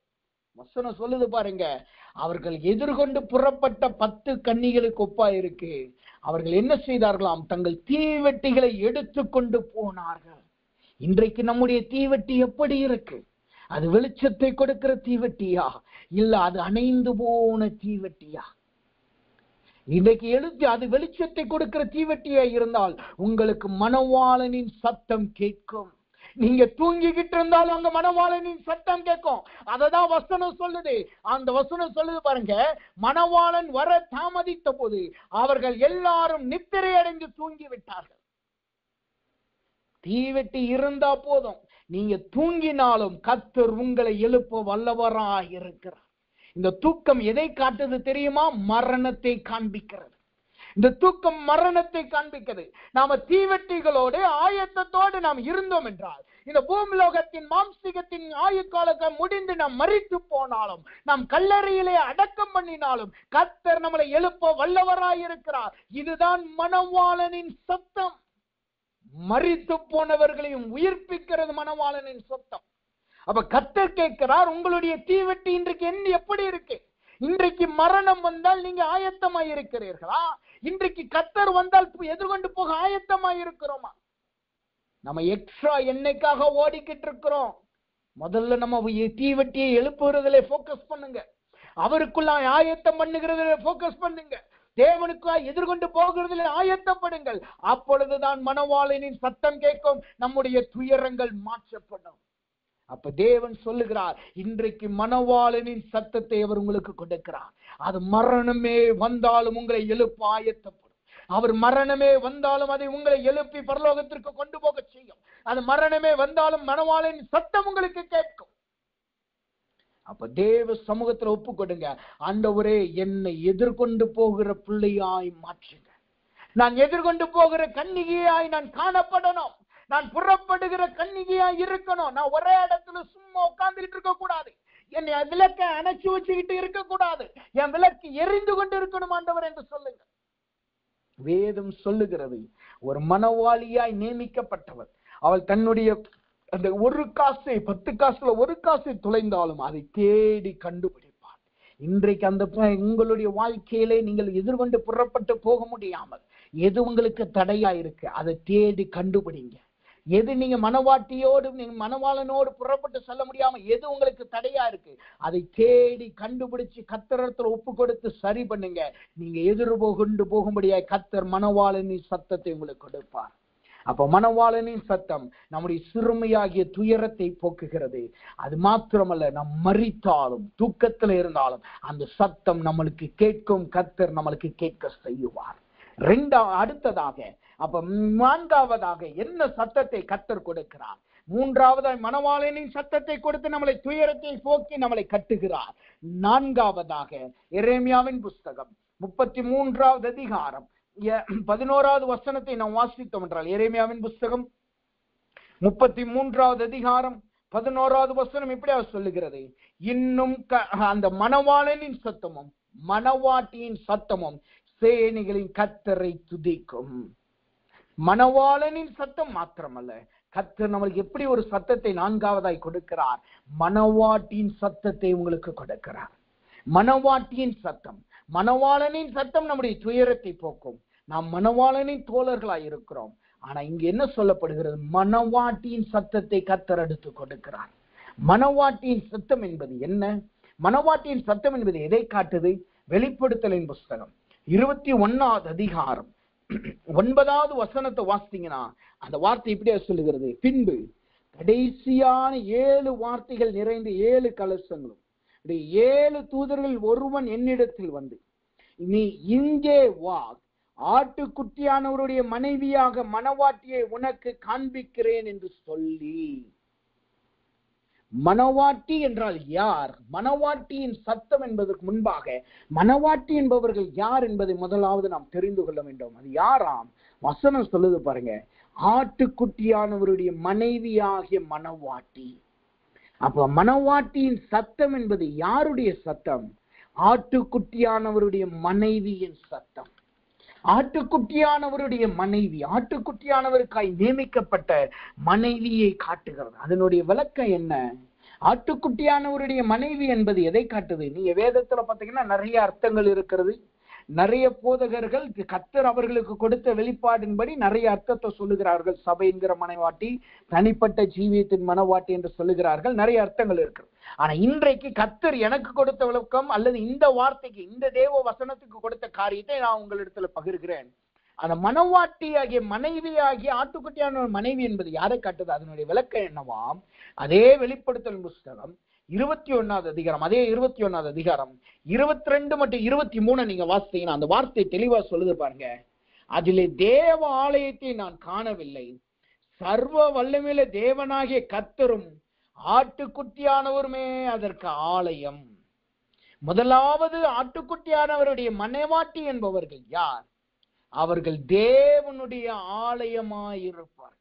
வசனம் சொல்லுது பாருங்க, அவர்கள் எதிர்கொண்டு புறப்பட்ட 10 கன்னிகளுக்கு ஒப்பா இருக்கு. அவர்கள் என்ன செய்தார்களாம்? தங்கள் தீவெட்டிகளை எடுத்துக்கொண்டு போனார்கள். இன்றைக்கு நம்முடைய தீவெட்டி எப்படி இருக்கு? அது வெளிச்சத்தை கொடுக்கிற தீவெட்டியா, இல்ல அது அணைந்து போன தீவெட்டியா? இன்றைக்கு எழுத்து அது வெளிச்சத்தை கொடுக்கிற தீவெட்டியா இருந்தால் உங்களுக்கு மணவாளனின் சத்தம் கேட்கும். நீங்க தூங்கிக்கிட்டு இருந்தாலும் அங்க மணவாளனின் சத்தம் கேட்கும். அததான் வசனம் சொல்லுது. அந்த வசனம் சொல்லுது பாருங்க, மணவாளன் வர தாமதித்த போது அவர்கள் எல்லாரும் நித்திரை அடைந்து தூங்கி விட்டார்கள். தீவெட்டி இருந்தா போதும், நீங்க தூங்கினாலும் கர்த்தர் உங்களை எழுப்ப வல்லவராய் இருக்கிறார். இந்த தூக்கம் எதை காட்டுது தெரியுமா? மரணத்தை காண்பிக்கிறது. இந்த தூக்கம் மரணத்தை காண்பிக்கிறது. நாம தீவெட்டிகளோடு ஆயத்தத்தோடு நாம் இருந்தோம் என்றால், இந்த பூமிலோகத்தின் மாம்சிகத்தின் ஆயுட்காலம் முடிந்து நாம் மரித்து போனாலும், நாம் கல்லறையிலே அடக்கம் பண்ணினாலும் கர்த்தர் நம்மளை எழுப்ப வல்லவராய் இருக்கிறார். இதுதான் மணவாளனின் சத்தம். மரித்து போனவர்களையும் உயிர்ப்பிக்கிறது மணவாளனின் சத்தம். அப்ப கர்த்தர் கேட்கிறார், உங்களுடைய தீவெட்டி இன்றைக்கு என்ன எப்படி இருக்கு? இன்றைக்கு மரணம் வந்தால் நீங்க ஆயத்தமாய் இருக்கிறீர்களா? இன்றைக்கு கர்த்தர் வந்தால் எதிர்கொண்டு போக ஆயத்தமாய் இருக்கிறோமா? நம்ம எக்ஸ்ட்ரா எண்ணெய்க்காக ஓடிக்கிட்டு இருக்கிறோம். முதல்ல நம்ம தீவெட்டியை எழுப்புறதுல போக்கஸ் பண்ணுங்க. அவருக்குள்ள ஆயத்தம் பண்ணுகிறதுல போக்கஸ் பண்ணுங்க. தேவனுக்காக எதிர்கொண்டு போகிறதுல ஆயத்தப்படுங்கள். அப்பொழுதுதான் மணவாளனின் சத்தம் கேட்கும், நம்முடைய துயரங்கள் மாற்றப்படும். அப்ப தேவன் சொல்லுகிறார், இன்றைக்கு மணவாளனின் சத்தத்தை அவர் உங்களுக்கு கொடுக்கிறார். அது மரணமே வந்தாலும் உங்களை எழுப்ப ஆயத்தப்படும். அவர் மரணமே வந்தாலும் அதை உங்களை எழுப்பி பரலோகத்திற்கு கொண்டு போக செய்யும். அது மரணமே வந்தாலும் மணவாளனின் சத்தம் உங்களுக்கு கேட்கும். அப்ப தேவ சமூகத்துல ஒப்பு கொடுங்க, ஆண்டவரே என்னை எதிர்கொண்டு போகிற பிள்ளையாய் மாற்றுங்க. நான் எதிர்கொண்டு போகிற கன்னிகையாய் நான் காணப்படணும். நான் புறப்படுகிற கன்னிகையாய் இருக்கணும். நான் ஒரே இடத்துல சும்மா உட்கார்ந்துட்டு இருக்க கூடாது. என்னை விளக்க அணைச்சு வச்சுக்கிட்டு இருக்க கூடாது. என் விளக்கு எரிந்து கொண்டு இருக்கணும் ஆண்டவர் என்று சொல்லுங்க. வேதம் சொல்லுகிறது, ஒரு மணவாளியாய் நியமிக்கப்பட்டவர் அவள் தன்னுடைய அந்த 1 காசை 10 காசுல 1 காசை தொலைந்தாலும் அதை தேடி கண்டுபிடிப்பார். இன்றைக்கு அந்த உங்களுடைய வாழ்க்கையிலே நீங்கள் எதிர்கொண்டு புறப்பட்டு போக முடியாமல் எது உங்களுக்கு தடையா இருக்கு, அதை தேடி கண்டுபிடிங்க. எது நீங்க மனவாட்டியோடு நீங்க மனவாளனோடு புறப்பட்டு சொல்ல முடியாம எது உங்களுக்கு தடையா இருக்கு, அதை தேடி கண்டுபிடிச்சு கர்த்தரிடத்துல ஒப்பு கொடுத்து சரி பண்ணுங்க. நீங்க எதிர்கொண்டு போகும்படியாய் கர்த்தர் மனவாளனின் சத்தத்தை உங்களுக்கு கொடுப்பார். அப்ப மனவாளனின் சத்தம் நம்முடைய சிறுமையாகிய துயரத்தை போக்குகிறது. அது மாத்திரமல்ல, நம் மரித்தாலும் தூக்கத்துல இருந்தாலும் அந்த சத்தம் நம்மளுக்கு கேட்கும். கர்த்தர் நம்மளுக்கு கேட்க செய்வார். அடுத்ததாக அப்ப நான்காவதாக என்ன சத்தத்தை கர்த்தர் கொடுக்கிறார்? மூன்றாவதாய் மனவாளனின் சத்தத்தை கொடுத்து நம்மளை துயரத்தை போக்கி நம்மளை கட்டுகிறார். நான்காவதாக எரேமியாவின் புஸ்தகம் 33வது அதிகாரம் 11வது வசனத்தை நாம் வாசித்தோம் என்றால், எரேமியாவின் புஸ்தகம் 33வது அதிகாரம் 11வது வசனம் இப்படியா சொல்லுகிறது, இன்னும் அந்த மனவாளனின் சத்தமும் மனவாட்டியின் சத்தமும் சேனைகளின் கர்த்தரை துதிக்கும். மனவாளனின் சத்தம் மாத்திரமல்ல, கர்த்தர் நம்மளுக்கு எப்படி ஒரு சத்தத்தை நான்காவதாய் கொடுக்கிறார், மனவாட்டியின் சத்தத்தை உங்களுக்கு கொடுக்கிறார். மனவாட்டியின் சத்தம், மனவாளனின் சத்தம் நம்முடைய துயரத்தை போக்கும். நாம் மனவாளனின் தோழர்களாய் இருக்கிறோம். ஆனா இங்க என்ன சொல்லப்படுகிறது, மனவாட்டியின் சத்தத்தை கர்த்தர் எடுத்து கொடுக்கிறார். மனவாட்டியின் சத்தம் என்பது என்ன? மனவாட்டியின் சத்தம் என்பது எதை காட்டுது? வெளிப்படுத்தலின் புஸ்தகம் 21வது அதிகாரம் 9வது வசனத்தை வாசித்தீங்கன்னா அந்த வார்த்தை இப்படியா சொல்லுகிறது, பின்பு கடைசியான 7 வார்த்தைகள் நிறைந்த 7 கலசங்களும் 7 தூதர்கள் ஒருவன் என்னிடத்தில் வந்து, நீ இங்கே வா, ஆட்டுக்குட்டியானவருடைய மனைவியாக மனவாட்டியை உனக்கு காண்பிக்கிறேன் என்று சொல்லி. மனவாட்டி என்றால் யார்? மனவாட்டியின் சத்தம் என்பதற்கு முன்பாக மனவாட்டி என்பவர்கள் யார் என்பதை முதலாவது நாம் தெரிந்து கொள்ள வேண்டும். அது யாராம்? வசனம் சொல்லுது பாருங்க, ஆட்டுக்குட்டியானவருடைய மனைவியாகிய மனவாட்டி. அப்ப மனவாட்டியின் சத்தம் என்பது யாருடைய சத்தம்? ஆட்டுக்குட்டியானவருடைய மனைவியின் சத்தம். ஆட்டுக்குட்டியானவருடைய மனைவி, ஆட்டுக்குட்டியானவருக்காய் நியமிக்கப்பட்ட மனைவியை காட்டுகிறது. அதனுடைய விளக்கம் என்ன? ஆட்டுக்குட்டியானவருடைய மனைவி என்பது எதை காட்டுது? நீங்க வேதத்துல பாத்தீங்கன்னா நிறைய அர்த்தங்கள் இருக்கிறது. நிறைய போதகர்கள் கர்த்தர் அவர்களுக்கு கொடுத்த வெளிப்பாடின்படி நிறைய அர்த்தத்தை சொல்லுகிறார்கள். சபை என்கிற மனைவாட்டி, தனிப்பட்ட ஜீவியத்தின் மனவாட்டி என்று சொல்லுகிறார்கள். நிறைய அர்த்தங்கள் இருக்கு. ஆனா இன்றைக்கு கர்த்தர் எனக்கு கொடுத்த விளக்கம் அல்லது இந்த வார்த்தைக்கு, இந்த தேவ வசனத்துக்கு கொடுத்த காரியத்தை நான் உங்களிடத்துல பகிர்கிறேன். அந்த மனவாட்டி ஆகிய மனைவி ஆகிய ஆட்டுக்குட்டியான மனைவி என்பது யாரை காட்டுது? அதனுடைய விளக்கம் என்னவாம்? அதே வெளிப்படுத்தல் புஸ்தகம் 21வது அதிகாரம், அதே 21வது அதிகாரம் 22 மற்றும் 23 நீங்க வாசித்தீங்கன்னா அந்த வார்த்தை தெளிவா சொல்லுது பாருங்க. அதிலே தேவ ஆலயத்தை நான் காணவில்லை, சர்வ வல்லமையுள்ள தேவனாகிய கர்த்தரும் ஆட்டுக்குட்டியானவருமே அதற்கு ஆலயம். முதலாவது ஆட்டுக்குட்டியானவருடைய மனைவாட்டி என்பவர்கள் யார்? அவர்கள் தேவனுடைய ஆலயமாயிருப்பார்.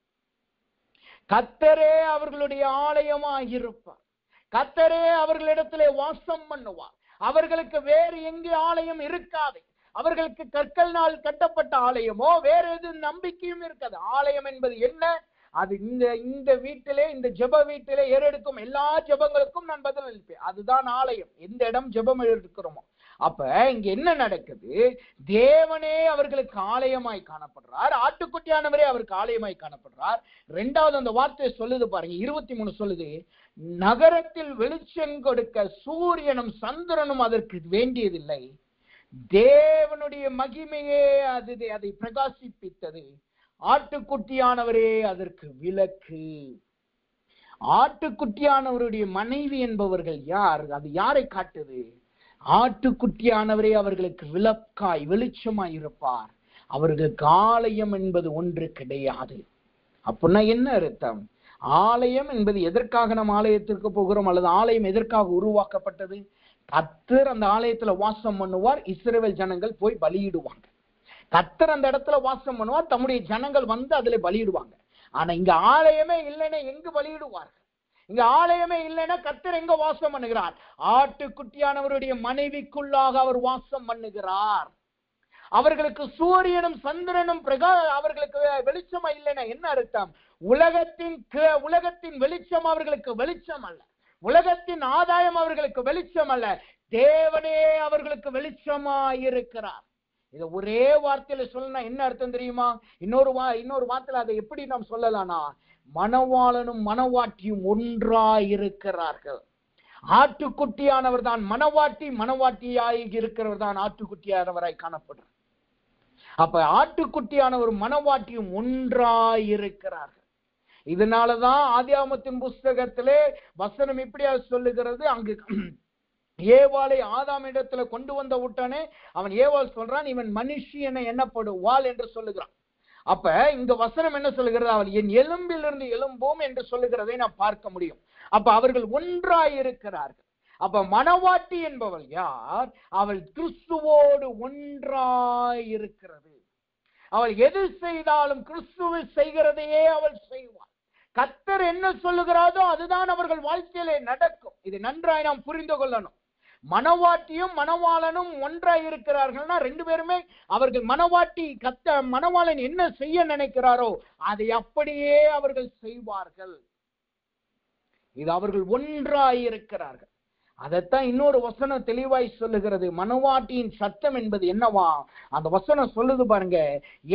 கர்த்தரே அவர்களுடைய ஆலயமாயிருப்பார். கர்த்தரே அவர்களிடத்திலே வாசம் பண்ணுவார். அவர்களுக்கு வேறு எங்கே ஆலயம் இருக்காது. அவர்களுக்கு கற்கள்னால் கட்டப்பட்ட ஆலயமோ வேற எது நம்பிக்கையும் இருக்காது. ஆலயம் என்பது என்ன? அது இந்த வீட்டிலே, இந்த ஜெப வீட்டிலே ஏறெடுக்கும் எல்லா ஜெபங்களுக்கும் நான் பதில் அளிப்பேன். அதுதான் ஆலயம். எந்த இடம் ஜெபம் எடுக்கிறோமோ. அப்ப இங்க என்ன நடக்குது? தேவனே அவர்களுக்கு ஆலயமாய் காணப்படுறார். ஆட்டுக்குட்டியானவரே அவருக்கு ஆலயமாய் காணப்படுறார். 2வது அந்த வார்த்தையை சொல்லுது பாருங்க, 23 சொல்லுது, நகரத்தில் வெளிச்சம் கொடுக்க சூரியனும் சந்திரனும் அதற்கு வேண்டியதில்லை, தேவனுடைய மகிமையே அதை பிரகாசிப்பித்தது, ஆட்டுக்குட்டியானவரே அதற்கு விளக்கு. ஆட்டுக்குட்டியானவருடைய மனைவி என்பவர்கள் யார்? அது யாரை காட்டுது? ஆட்டுக்குட்டியானவரே அவர்களுக்கு விளக்காய் வெளிச்சமாய் இருப்பார். அவர்களுக்கு ஆலயம் என்பது ஒன்று கிடையாது. அப்படின்னா என்ன அர்த்தம்? ஆலயம் என்பது எதற்காக நம்ம ஆலயத்திற்கு போகிறோம் அல்லது ஆலயம் எதற்காக உருவாக்கப்பட்டது? கர்த்தர் அந்த ஆலயத்துல வாசம் பண்ணுவார். இஸ்ரவேல் ஜனங்கள் போய் பலியிடுவாங்க. கர்த்தர் அந்த இடத்துல வாசம் பண்ணுவார். தம்முடைய ஜனங்கள் வந்து அதுல பலியிடுவாங்க. ஆனா இங்க ஆலயமே இல்லைன்னா எங்கு பலியிடுவார்கள்? இங்க ஆலயமே இல்லைன்னா கர்த்தர் எங்க வாசம் பண்ணுகிறார்? ஆட்டுக்குட்டியானவருடைய மனைவிக்குள்ளாக அவர் வாசம் பண்ணுகிறார். அவர்களுக்கு சூரியனும் சந்திரனும் அவர்களுக்கு வெளிச்சமா இல்லைன்னா என்ன அர்த்தம்? உலகத்தின் வெளிச்சம் அவர்களுக்கு வெளிச்சம் அல்ல. உலகத்தின் ஆதாயம் அவர்களுக்கு வெளிச்சம் அல்ல. தேவனே அவர்களுக்கு வெளிச்சமாயிருக்கிறார். இத ஒரே வார்த்தையில சொல்லணும் என்ன அர்த்தம் தெரியுமா? இன்னொரு வார்த்தையில அதை எப்படி நாம் சொல்லலாம்னா, மணவாளனும் மணவாட்டியும் ஒன்றாயிருக்கிறார்கள். ஆட்டுக்குட்டியானவர் தான் மணவாட்டி, மணவாட்டியாய் இருக்கிறவர் தான் ஆட்டுக்குட்டியானவராய் காணப்படுறார். அப்ப ஆட்டுக்குட்டியானவர் மணவாட்டியும் ஒன்றாயிருக்கிறார்கள். இதனாலதான் ஆதியாகமத்தின் புஸ்தகத்திலே வசனம் இப்படியா சொல்லுகிறது, அங்கு ஏவாளை ஆதாம் இடத்துல கொண்டு வந்த உடனே அவன் ஏவாள் சொல்றான், இவன் மனுஷியனை எண்ணப்படுவாள் என்று சொல்லுகிறான். அப்ப இங்க வசனம் என்ன சொல்லுகிறது? அவள் என் எலும்பிலிருந்து எலும்போம் என்று சொல்லுகிறதை நான் பார்க்க முடியும். அப்ப அவர்கள் ஒன்றாயிருக்கிறார்கள். அப்ப மணவாட்டி என்பவள் யார்? அவள் கிறிஸ்துவோடு ஒன்றாயிருக்கிறது. அவள் எது செய்தாலும் கிறிஸ்துவை செய்கிறதையே அவள் செய்வாள். கர்த்தர் என்ன சொல்லுகிறாரோ அதுதான் அவர்கள் வாழ்க்கையிலே நடக்கும். இது நன்றாய் நாம் புரிந்து கொள்ளணும். மணவாட்டியும் மணவாளனும் ஒன்றாய் இருக்கிறார்கள்னா ரெண்டு பேருமே அவர்கள் மணவாளன் என்ன செய்ய நினைக்கிறாரோ அதை அப்படியே அவர்கள் செய்வார்கள். இது அவர்கள் ஒன்றாய் இருக்கிறார்கள். அதைத்தான் இன்னொரு வசனம் தெளிவாய் சொல்லுகிறது. மணவாட்டியின் சத்தம் என்பது என்னவா? அந்த வசனம் சொல்லுது பாருங்க.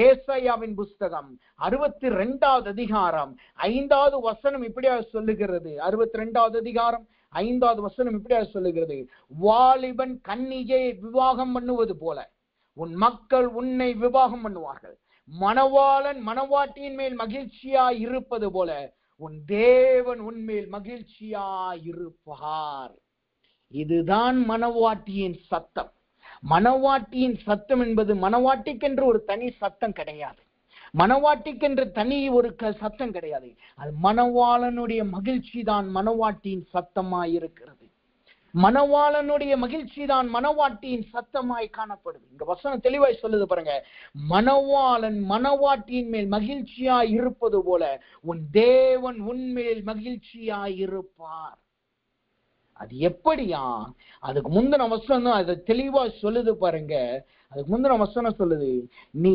ஏசாயாவின் புஸ்தகம் 62வது அதிகாரம் 5வது வசனம் இப்படியா சொல்லுகிறது. 62வது அதிகாரம் 5வது வசனம் இப்படியா சொல்லுகிறது, வாலிபன் கன்னியை விவாகம் பண்ணுவது போல உன் மக்கள் உன்னை விவாகம் பண்ணுவார்கள். மணவாளன் மணவாட்டியின் மேல் மகிழ்ச்சியாய் இருப்பது போல உன் தேவன் உன்மேல் மகிழ்ச்சியாய் இருப்பார். இதுதான் மணவாட்டியின் சத்தம். மணவாட்டியின் சத்தம் என்பது மணவாட்டிக்கென்று ஒரு தனி சத்தம் கிடையாது. மணவாட்டிக்கென்று தனி ஒரு சத்தம் கிடையாது. அது மணவாளனுடைய மகிழ்ச்சி தான் மணவாட்டியின் சத்தமாய் இருக்கிறது. மணவாளனுடைய மகிழ்ச்சி தான் மணவாட்டியின் சத்தமாய் காணப்படுது. இங்க வசனம் தெளிவாய் சொல்லுது பாருங்க, மணவாளன் மணவாட்டியின் மேல் மகிழ்ச்சியாய் இருப்பது போல உன் தேவன் உன்மேல் மகிழ்ச்சியாய் இருப்பார். அது எப்படியா? அதுக்கு முந்தின வசனம் அதை தெளிவா சொல்லுது பாருங்க. அதுக்கு முந்தின வசனம் சொல்லுது, நீ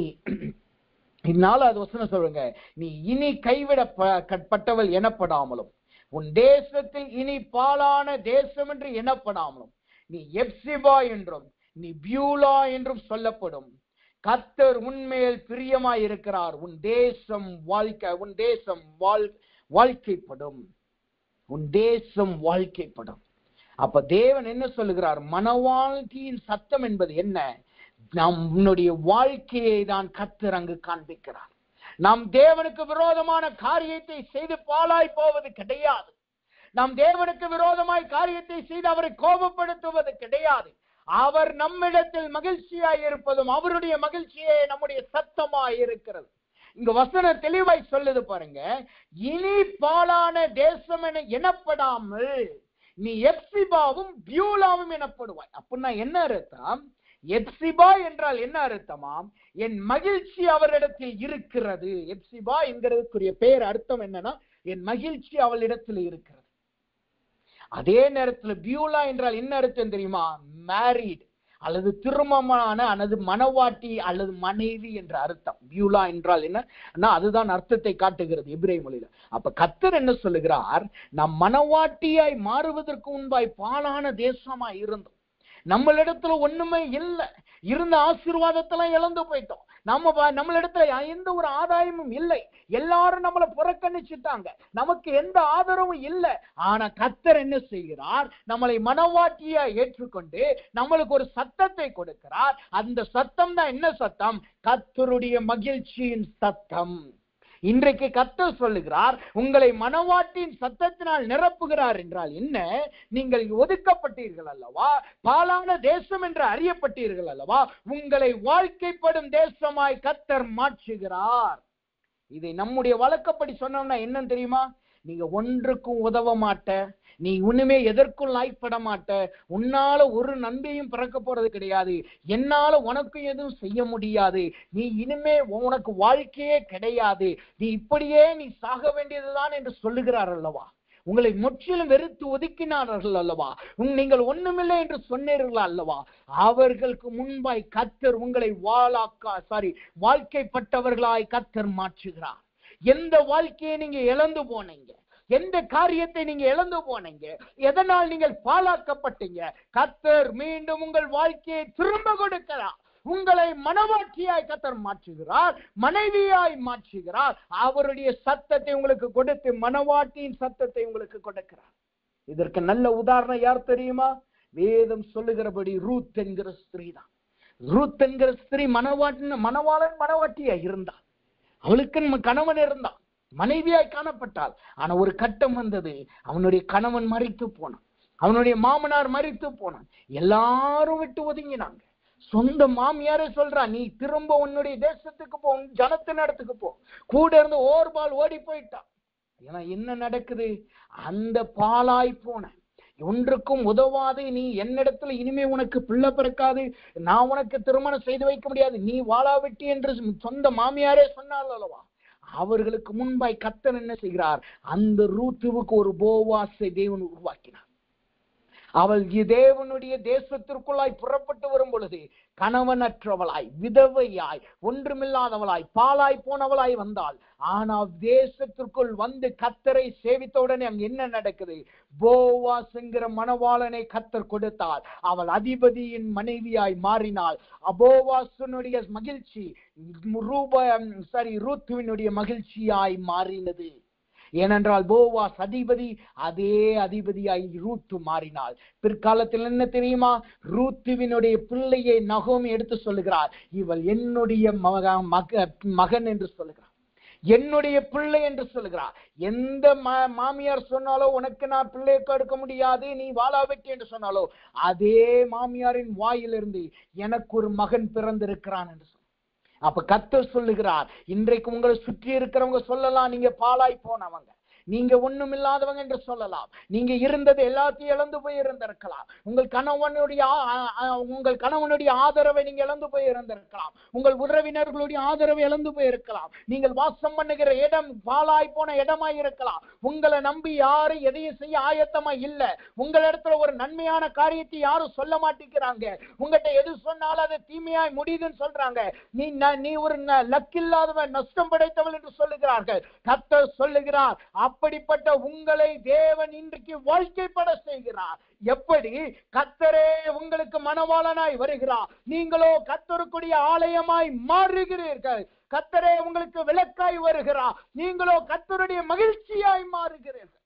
இதனால அது வசனம் சொல்லுங்க, நீ இனி கைவிடப்பட்டவள் எனப்படாமலும் உன் தேசத்தில் இனி பாலான தேசம் என்று எனப்படாமலும் நீ எப்சிபா என்றும் நீ பியூலா என்றும் சொல்லப்படும். கர்த்தர் உன்மேல் பிரியமாய் இருக்கிறார். உன் தேசம் வாழ்க்கைப்படும். உன் தேசம் வாழ்க்கைப்படும். அப்ப தேவன் என்ன சொல்லுகிறார்? மணவாட்டியின் சத்தம் என்பது என்ன? நம்முடைய வாழ்க்கையை தான் கர்த்தர் அங்கு காண்பிக்கிறார். நாம் தேவனுக்கு விரோதமான காரியத்தை செய்து பாழாய் போவது கிடையாது. நாம் தேவனுக்கு விரோதமாய் காரியத்தை செய்து அவரை கோபப்படுத்துவது கிடையாது. அவர் நம்மிடத்தில் மகிழ்ச்சியாய் இருப்பதும் அவருடைய மகிழ்ச்சியே நம்முடைய சத்தமாய் இருக்கிறது. இங்க வசனம் தெளிவாய் சொல்லுது பாருங்க, இனி பாலான தேசம் என எனப்படாமல் நீ எப்சிபாவும் பியூலாவும் எனப்படுவாய். அப்படின்னா என்ன அர்த்தம்? எப்சிபா என்றால் என்ன அர்த்தமாம்? என் மகிழ்ச்சி அவரிடத்தில் இருக்கிறது. எப்சிபா என்கிறதுக்குரிய பெயர் அர்த்தம் என்னன்னா, என் மகிழ்ச்சி அவளிடத்தில் இருக்கிறது. அதே நேரத்தில் பியூலா என்றால் என்ன அர்த்தம் தெரியுமா? மேரீட் அல்லது திருமணமான அல்லது மணவாட்டி அல்லது மனைவி என்ற அர்த்தம். பியூலா என்றால் என்ன? அதுதான் அர்த்தத்தை காட்டுகிறது எபிரேய மொழியில. அப்ப கர்த்தர் என்ன சொல்லுகிறார்? நாம் மணவாட்டியாய் மாறுவதற்கு முன்பாய் பாலான தேசமாய் இருந்தோம். நம்மளிடத்துல ஒண்ணுமே இல்லை. இருந்த ஆசீர்வாதத்தெல்லாம் இழந்து போயிட்டோம். நம்மளிடத்துல எந்த ஒரு ஆதாயமும் இல்லை. எல்லாரும் நம்மளை புறக்கணிச்சுட்டாங்க. நமக்கு எந்த ஆதரவும் இல்லை. ஆனா கர்த்தர் என்ன செய்கிறார்? நம்மளை மணவாட்டியா ஏற்றுக்கொண்டு நம்மளுக்கு ஒரு சத்தத்தை கொடுக்கிறார். அந்த சத்தம் தான் என்ன சத்தம்? கர்த்தருடைய மகிழ்ச்சியின் சத்தம். இன்றைக்கு கர்த்தர் சொல்லுகிறார், உங்களை மணவாட்டின் சத்தத்தினால் நிரப்புகிறார் என்றால் என்ன? நீங்கள் ஒதுக்கப்பட்டீர்கள் அல்லவா? பாலான தேசம் என்று அறியப்பட்டீர்கள் அல்லவா? உங்களை வாழ்க்கைப்படும் தேசமாய் கர்த்தர் மாற்றுகிறார். இதை நம்முடைய வழக்கப்படி சொன்னோம்னா என்னன்னு தெரியுமா? நீங்க ஒன்றுக்கும் உதவ மாட்ட, நீ ஒண்ணுமே எதற்கும் லாய்ப்பட மாட்ட, உன்னால ஒரு நன்மையும் பிறக்க போறது கிடையாது, என்னால உனக்கு எதுவும் செய்ய முடியாது, நீ இனிமே உனக்கு வாழ்க்கையே கிடையாது, நீ இப்படியே நீ சாக வேண்டியதுதான் என்று சொல்லுகிறார் அல்லவா? உங்களை முற்றிலும் வெறுத்து ஒதுக்கினார்கள் அல்லவா? நீங்கள் ஒண்ணுமில்லை என்று சொன்னீர்கள் அல்லவா? அவர்களுக்கு முன்பாய் கர்த்தர் உங்களை வாழ்க்கைப்பட்டவர்களாய் கர்த்தர் மாற்றுகிறார். எந்த வாழ்க்கையை நீங்க இழந்து போனீங்க, எந்த காரியத்தை நீங்க இழந்து போனீங்க, எதனால் நீங்கள் பாழாக்கப்பட்டீங்க, கர்த்தர் மீண்டும் உங்கள் வாழ்க்கையை திரும்ப கொடுக்கிறார். உங்களை மனவாட்டியாய் கர்த்தர் மாற்றுகிறார், மனைவியாய் மாற்றுகிறார். அவருடைய சத்தத்தை உங்களுக்கு கொடுத்து மனவாட்டியின் சத்தத்தை உங்களுக்கு கொடுக்கிறார். இதற்கு நல்ல உதாரணம் யார் தெரியுமா? வேதம் சொல்லுகிறபடி ரூத் என்கிற ஸ்திரீ தான். ரூத் என்கிற ஸ்திரீ மணவாளன் மனவாட்டியாய் இருந்தாள். அவளுக்கு கணவன் இருந்தான், மனைவியாய் காணப்பட்டாள். ஆனா ஒரு கட்டம் வந்தது, அவனுடைய கணவன் மரித்து போனான், அவனுடைய மாமனார் மரித்து போனான், எல்லாரும் விட்டு ஒதுங்கினாங்க. சொந்த மாமியாரே சொல்றா, நீ திரும்ப உன்னுடைய தேசத்துக்கு போ, ஜனத்தின் இடத்துக்கு போ. கூட இருந்து ஓர்பால் ஓடி போயிட்டான். ஏன்னா என்ன நடக்குது? அந்த பாலாய் போன, ஒன்றுக்கும் உதவாது, நீ என்னிடத்துல இனிமே உனக்கு பிள்ளை பிறக்காது, நான் உனக்கு திருமணம் செய்து வைக்க முடியாது, நீ வாழாவிட்டி என்று சொந்த மாமியாரே சொன்னாள் அல்லவா? அவர்களுக்கு முன்பாய் கர்த்தர் என்ன செய்கிறார்? அந்த ரூத்துவுக்கு ஒரு போவாசை தேவன் உருவாக்கினார். அவள் தேவனுடைய தேசத்திற்குள்ளாய் புறப்பட்டு வரும் பொழுது கணவனற்றவளாய், விதவையாய், ஒன்றுமில்லாதவளாய், பாலாய் போனவளாய் வந்தாள். ஆனால் தேசத்திற்குள் வந்து கர்த்தரை சேவித்த உடனே அங்க என்ன நடக்குது? போவாஸ் என்கிற மணவாளனை கர்த்தர் கொடுத்தாள். அவள் அதிபதியின் மனைவியாய் மாறினாள். போவாசுனுடைய மகிழ்ச்சி ரூத்துவினுடைய மகிழ்ச்சியாய் மாறினது. ஏனென்றால் போவாஸ் அதிபதி, அதே அதிபதியாய் ரூத்து மாறினாள். பிற்காலத்தில் என்ன தெரியுமா? ரூத்துவினுடைய பிள்ளையை நகோமி எடுத்து சொல்லுகிறார், இவள் என்னுடைய மகன் என்று சொல்லுகிறார், என்னுடைய பிள்ளை என்று சொல்லுகிறார். எந்த மாமியார் சொன்னாலோ உனக்கு நான் பிள்ளை கொடுக்க முடியாது, நீ வாழாவிட்டு என்று சொன்னாலோ, அதே மாமியாரின் வாயிலிருந்து எனக்கு ஒரு மகன் பிறந்திருக்கிறான் என்று. அப்ப கர்த்தர் சொல்லுகிறார், இன்றைக்கு உங்களை சுற்றி இருக்கிறவங்க சொல்லலாம், நீங்க பாலாய் போனவங்க, நீங்க ஒண்ணும் இல்லாதவங்க என்று சொல்லலாம், நீங்க இருந்தது எல்லாத்தையும் இழந்து போய் இருந்திருக்கலாம், உங்கள் கணவனுடைய ஆதரவை நீங்க இழந்து போய் இருந்திருக்கலாம், உங்கள் உறவினர்களுடைய ஆதரவை இழந்து போயிருக்கலாம், நீங்கள் வாசம் பண்ணுகிற இடம் பாலாய் போன இடமாய் இருக்கலாம், உங்களை நம்பி யாரும் எதையும் செய்ய ஆயத்தமா இல்ல, உங்களிடத்துல ஒரு நன்மையான காரியத்தை யாரும் சொல்ல மாட்டேங்கிறாங்க, உங்ககிட்ட எது சொன்னாலும் அது தீமையாய் முடியுதுன்னு சொல்றாங்க, நீ ஒரு லக்கில்லாதவன், நஷ்டம் படைத்தவள் என்று சொல்லுகிறார்கள். கர்த்தர் சொல்லுகிறார், அப்படிப்பட்ட உங்களை தேவன் இன்றைக்கு வாழ்க்கைப்பட செய்கிறார். எப்படி? கர்த்தரே உங்களுக்கு மணவாளனாய் வருகிறார், நீங்களோ கர்த்தருக்குரிய ஆலயமாய் மாறுகிறீர்கள். கர்த்தரே உங்களுக்கு விளக்காய் வருகிறார், நீங்களோ கர்த்தருடைய மகிழ்ச்சியாய் மாறுகிறீர்கள்.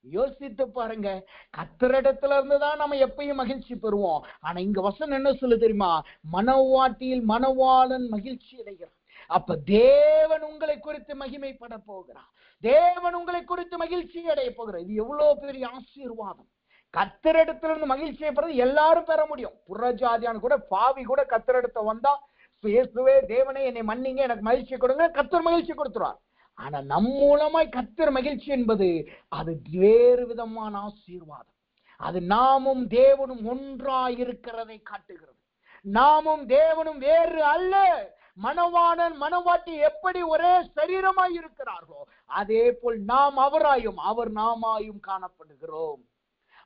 யோசித்து பாருங்க, கர்த்தரிடத்துல இருந்துதான் நம்ம எப்பயும் மகிழ்ச்சி பெறுவோம். ஆனா இங்க வசனம் என்ன சொல்லு தெரியுமா? மணவாட்டியில் மணவாளன் மகிழ்ச்சி அடைகிறார். அப்ப தேவன் உங்களை குறித்து மகிமைப்பட போகிறார், தேவன் உங்களை குறித்து மகிழ்ச்சி அடைய போகிறார். இது எவ்வளவு பெரிய ஆசீர்வாதம்! கர்த்தரிடத்திலிருந்து மகிழ்ச்சியை பெறது எல்லாரும் பெற முடியும். புறஜாதியான கூட, பாவி கூட கர்த்தரிடத்துல வந்தா, இயேசுவே தேவனே என்னை மன்னிங்க, எனக்கு மகிழ்ச்சி கொடுங்க, கர்த்தர் மகிழ்ச்சி கொடுத்துருவார். ஆனா நம் மூலமாய் கர்த்தர் மகிழ்ச்சி என்பது அது வேறு விதமான ஆசீர்வாதம். அது நாமும் தேவனும் ஒன்றாயிருக்கிறதை காட்டுகிறது. நாமும் தேவனும் வேறு அல்ல. மணவாளன் மணவாட்டி எப்படி ஒரே சரீரமாய் இருக்கிறார்களோ, அதே போல் நாம் அவராயும் அவர் நாமாயும் காணப்படுகிறோம்.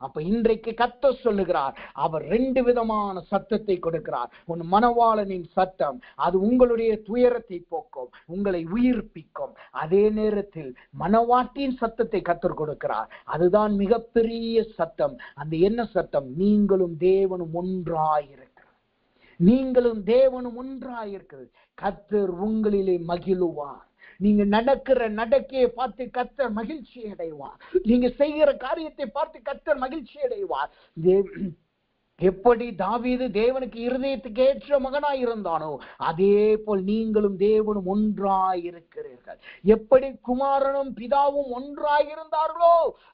அப்ப இன்றைக்கு கர்த்தர் சொல்லுகிறார், அவர் 2 விதமான சத்தத்தை கொடுக்கிறார். ஒன்னு மணவாளனின் சத்தம், அது உங்களுடைய துயரத்தை போக்கும், உங்களை உயிர்ப்பிக்கும். அதே நேரத்தில் மணவாட்டியின் சத்தத்தை கர்த்தர் கொடுக்கிறார், அதுதான் மிகப்பெரிய சத்தம். அந்த என்ன சத்தம்? நீங்களும் தேவனும் ஒன்றாயிருக்கிறது, நீங்களும் தேவனும் ஒன்றாயிருக்கிறது. கர்த்தர் உங்களிலே மகிழுவார். நீங்க நடக்கிற நடக்கையை பார்த்து கர்த்தர் மகிழ்ச்சி அடைவார். நீங்க செய்கிற காரியத்தை பார்த்து கர்த்தர் மகிழ்ச்சி அடைவார். எப்படி தாவீது தேவனுக்கு இருதயத்துக்கு ஏற்ற மகனாய் இருந்தானோ, அதே போல் நீங்களும் தேவனும் ஒன்றாயிருக்கிறீர்கள். எப்படி குமாரனும் பிதாவும் ஒன்றாய் இருந்தார்களோ,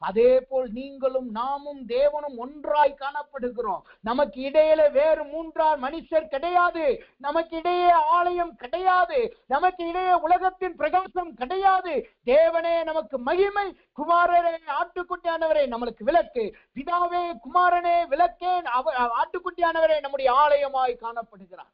அதே போல் நீங்களும் நாமும் தேவனும் ஒன்றாய் காணப்படுகிறோம். நமக்கு இடையில வேறு 3 மனுஷர் கிடையாது, நமக்கு இடையே ஆலயம் கிடையாது, நமக்கு இடையே உலகத்தின் பிரகாசம் கிடையாது. தேவனே நமக்கு மகிமை, குமாரனே ஆட்டுக்குட்டியானவரே நம்மளுக்கு விளக்கு, பிதாவே குமாரனே விளக்கே, ஆட்டுக்குட்டியானவரே நம்முடைய ஆலயமாய் காணப்படுகிறார்.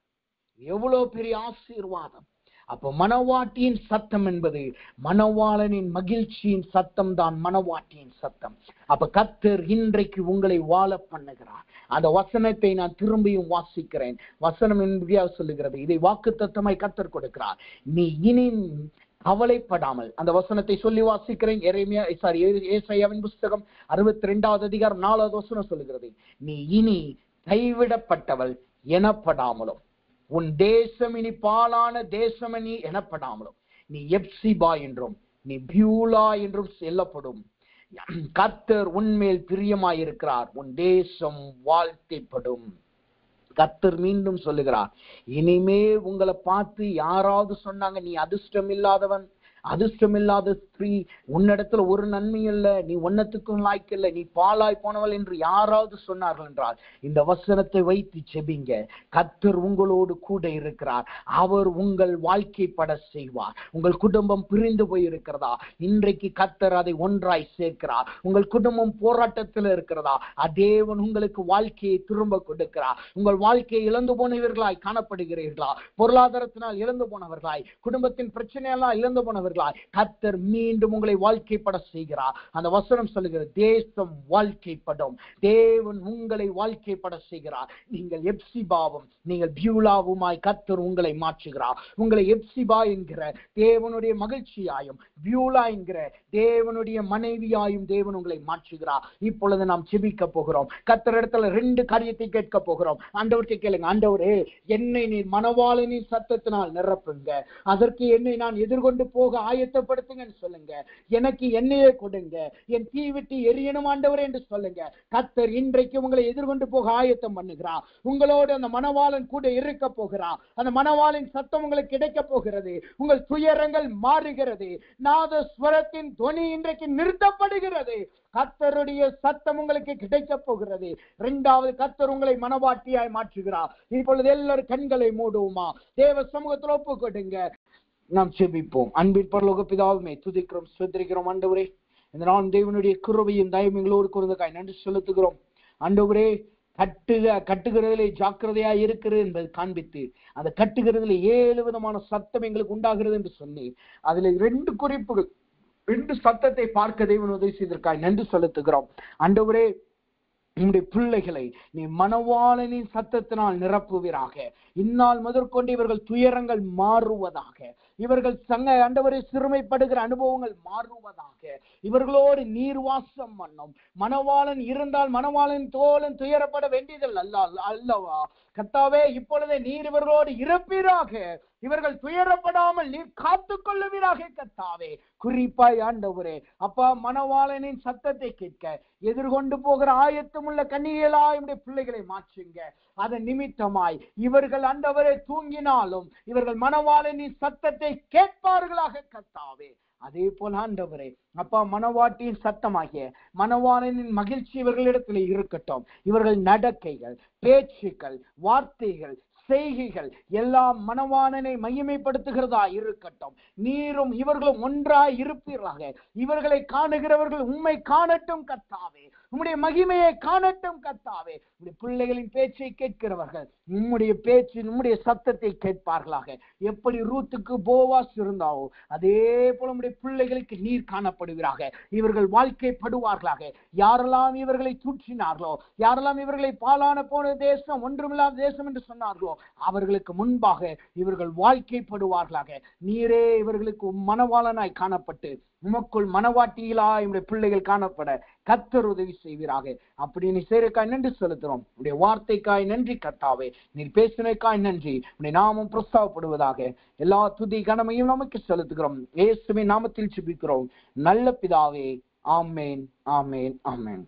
எவ்வளவு பெரிய ஆசீர்வாதம்! அப்ப மணவாட்டியின் சத்தம் என்பது மணவாளனின் மகிழ்ச்சியின் சத்தம் தான் மணவாட்டியின் சத்தம். அப்ப கர்த்தர் இன்றைக்கு உங்களை வாழ பண்ணுகிறார். அந்த வசனத்தை நான் திரும்பியும் வாசிக்கிறேன். வசனம் என்பதாக சொல்லுகிறது, இதை வாக்குத்தத்தமாய் கர்த்தர் கொடுக்கிறார். நீ இனி கவலைப்படாமல். அந்த வசனத்தை சொல்லி வாசிக்கிறேன். ஏசாயாவின் புஸ்தகம் 62வது அதிகாரம் 4வது வசனம் சொல்லுகிறது, நீ இனி கைவிடப்பட்டவள் எனப்படாமலும் உன் தேசம் இனி பாழான தேசம் நீ எனப்படாமலும் நீ எப்சிபா என்றும் நீ பியூலா என்றும் சொல்லப்படும். கர்த்தர் உன்மேல் பிரியமாயிருக்கிறார், உன் தேசம் வாழ்க்கைப்படும். கர்த்தர் மீண்டும் சொல்லுகிறார், இனிமே உங்களை பார்த்து யாராவது சொன்னாங்க நீ அதிர்ஷ்டம் இல்லாதவன், அதிர்ஷ்டம் இல்லாத ஸ்திரீ, உன்னிடத்துல ஒரு நன்மை இல்ல, நீ ஒன்னத்துக்கும் லாய்க்கில்லை, நீ பாழாய் போனவள் என்று யாராவது சொன்னார்கள் என்றால் இந்த வசனத்தை வைத்து செபிங்க. கர்த்தர் உங்களோடு கூட இருக்கிறார். அவர் உங்கள் வாழ்க்கைப்பட செய்வார். உங்கள் குடும்பம் பிரிந்து போய் இருக்கிறதா, இன்றைக்கு கர்த்தர் அதை ஒன்றாய் சேர்க்கிறார். உங்கள் குடும்பம் போராட்டத்தில் இருக்கிறதா, தேவன் உங்களுக்கு வாழ்க்கையை திரும்ப கொடுக்கிறார். உங்கள் வாழ்க்கையை இழந்து போனவர்களாய் காணப்படுகிறீர்களா, பொருளாதாரத்தினால் இழந்து போனவர்களாய், குடும்பத்தின் பிரச்சனையெல்லாம் இழந்து போனவர்களாய், கர்த்தர் மீண்டும் உங்களை வாழ்க்கைப்பட செய்கிறார். அந்த வசனம் சொல்லுகிறது, தேசம் வாழ்க்கைப்படும். தேவன் உங்களை வாழ்க்கைப்பட செய்கிறார். நீங்கள் எப்சிபாவும் நீங்கள் பியூலாவுமாய் கர்த்தர் உங்களை மாற்றுகிறார். உங்களை எப்சிபா என்கிற தேவனுடைய மகிழ்ச்சியாயும் பியூலா என்கிற தேவனுடைய மனைவியாயும் தேவன் உங்களை மாற்றுகிறார். இப்பொழுது நாம் ஜெபிக்க போகிறோம். கர்த்தர் இடத்துல 2 காரியத்தை கேட்க போகிறோம். ஆண்டவர்கிட்ட கேளுங்க, ஆண்டவரே என்னை நீ மணவாளனின் சத்தத்தினால் நிரப்புங்க, அதற்கு என்னை நான் எதிர்கொண்டு போக ஆயத்தப்படுத்துங்கன்னு சொல்லுங்க. எனக்கு எண்ணெயை கொடுங்க, என் தீ விட்டு எரியணும் ஆண்டவரே என்று சொல்லுங்க. கர்த்தர் இன்றைக்கு உங்களை எதிர்கொண்டு போக ஆயத்தம் பண்ணுகிறார். உங்களோடு அந்த மணவாளன் கூட இருக்க போகிறார். அந்த மணவாளின் சத்தம் உங்களுக்கு கிடைக்க போகிறது. உங்கள் துயரங்கள் மாறுகிறது. நாதஸ்வரத்தின் துணி இன்றைக்கு நிறுத்தப்படுகிறது. கர்த்தருடைய சத்தம் உங்களுக்கு கிடைக்க போகிறது. 2வது, கர்த்தர் உங்களை மனவாட்டியாய் மாற்றுகிறார். இப்பொழுது எல்லாரும் கண்களை மூடுவோமா, தேவ சமூகத்தில் ஒப்பு கொடுங்க. நாம் செபிப்போம். அன்பின் பரலோக பிதாவுமே, துதிக்கிறோம், ஸ்தோத்திரிக்கிறோம். ஆண்டவரே, இந்த நாள் தேவனுடைய கிருபையும் தயவும் எங்களோடு கூர்ந்ததற்காய் நன்றி செலுத்துகிறோம். ஆண்டவரே, கட்டுகிறதிலே ஜாக்கிரதையா இருக்கிறது என்பதை காண்பித்து அந்த கட்டுகிறதுல 7 விதமான சத்தம் எங்களுக்கு உண்டாகிறது என்று சொன்னேன். அதுல 2 குறிப்புகள், 2 சத்தத்தை பார்க்க தேவன் உதவி செய்ததற்காய் நன்றி செலுத்துகிறோம். ஆண்டவரே, உம்முடைய பிள்ளைகளை நீ மணவாளனின் சத்தத்தினால் நிரப்புவீராக. இந்நாள் முதற்கொண்டு இவர்கள் துயரங்கள் மாறுவதாக, இவர்கள் ஆண்டவரை சிறுமைப்படுகிற அனுபவங்கள் மாறுவதாக, இவர்களோடு நீர் வாசம் பண்ணும். மணவாளன் இருந்தால் மணவாளன் தோழன் துயரப்பட வேண்டியதில் அல்லவா கர்த்தாவே, இப்பொழுதே நீர் இவர்களோடு இருப்பீராக. இவர்கள் துயரப்படாமல் நீர் காத்துக் கொள்ளுவீராக கர்த்தாவே. குறிப்பாய் ஆண்டவரே அப்பா, மணவாளனின் சத்தத்தை கேட்க எதிர்கொண்டு போகிற ஆயத்தமுள்ள கன்னிகைகளாய் உம்முடைய பிள்ளைகளை மாற்றுங்க. அதன் நிமித்தமாய் இவர்கள் ஆண்டவரே தூங்கினாலும் இவர்கள் மணவாளனின் சத்தத்தை கேட்பார்களாக கர்த்தாவே. அதே போல ஆண்டவரே அப்பா, மணவாட்டியின் சத்தமாகிய மணவாளனின் மகிழ்ச்சி இவர்களிடத்தில் இருக்கட்டும். இவர்கள் நடக்கைகள், பேச்சுக்கள், வார்த்தைகள், செய்கைகள் எல்லாம் மணவாளனை மகிமைப்படுத்துகிறதா இருக்கட்டும். நீரும் இவர்களும் ஒன்றாய் இருப்பீர்களாக. இவர்களை காணுகிறவர்கள் உம்மை காணட்டும் கர்த்தாவே, உம்முடைய மகிமையை காணட்டும் கர்த்தாவே. உம்முடைய பிள்ளைகளின் பேச்சை கேட்கிறவர்கள் உம்முடைய பேச்சு, உம்முடைய சத்தத்தை கேட்பார்களாக. எப்படி ரூத்துக்கு போவாஸ் இருந்தாவோ அதே போல உம்முடைய பிள்ளைகளுக்கு நீர் காணப்படுவீராக. இவர்கள் வாழ்க்கைப்படுவார்களாக. யாரெல்லாம் இவர்களை தூற்றினார்களோ, யாரெல்லாம் இவர்களை பாழான போன தேசம், ஒன்றுமில்லாத தேசம் என்று சொன்னார்களோ, அவர்களுக்கு முன்பாக இவர்கள் வாழ்க்கைப்படுவார்களாக. நீரே இவர்களுக்கு மணவாளனாய் காணப்பட்டு உமக்குள் மனவாட்டியிலாய் உடைய பிள்ளைகள் காணப்பட கர்த்தர் உதவி செய்வீராக. அப்படி நீ செய்யறக்காய் நன்றி செலுத்துறோம். உடைய வார்த்தைக்காய் நன்றி கர்த்தாவே. நீர் பேசினக்காய் நன்றி. உடைய நாமம் பிரஸ்தாவப்படுவதாக. எல்லா துதி கனமையும் நமக்கு செலுத்துகிறோம். இயேசுவின் நாமத்தில் ஜெபிக்கிறோம் நல்ல பிதாவே. ஆமேன், ஆமேன், ஆமேன்.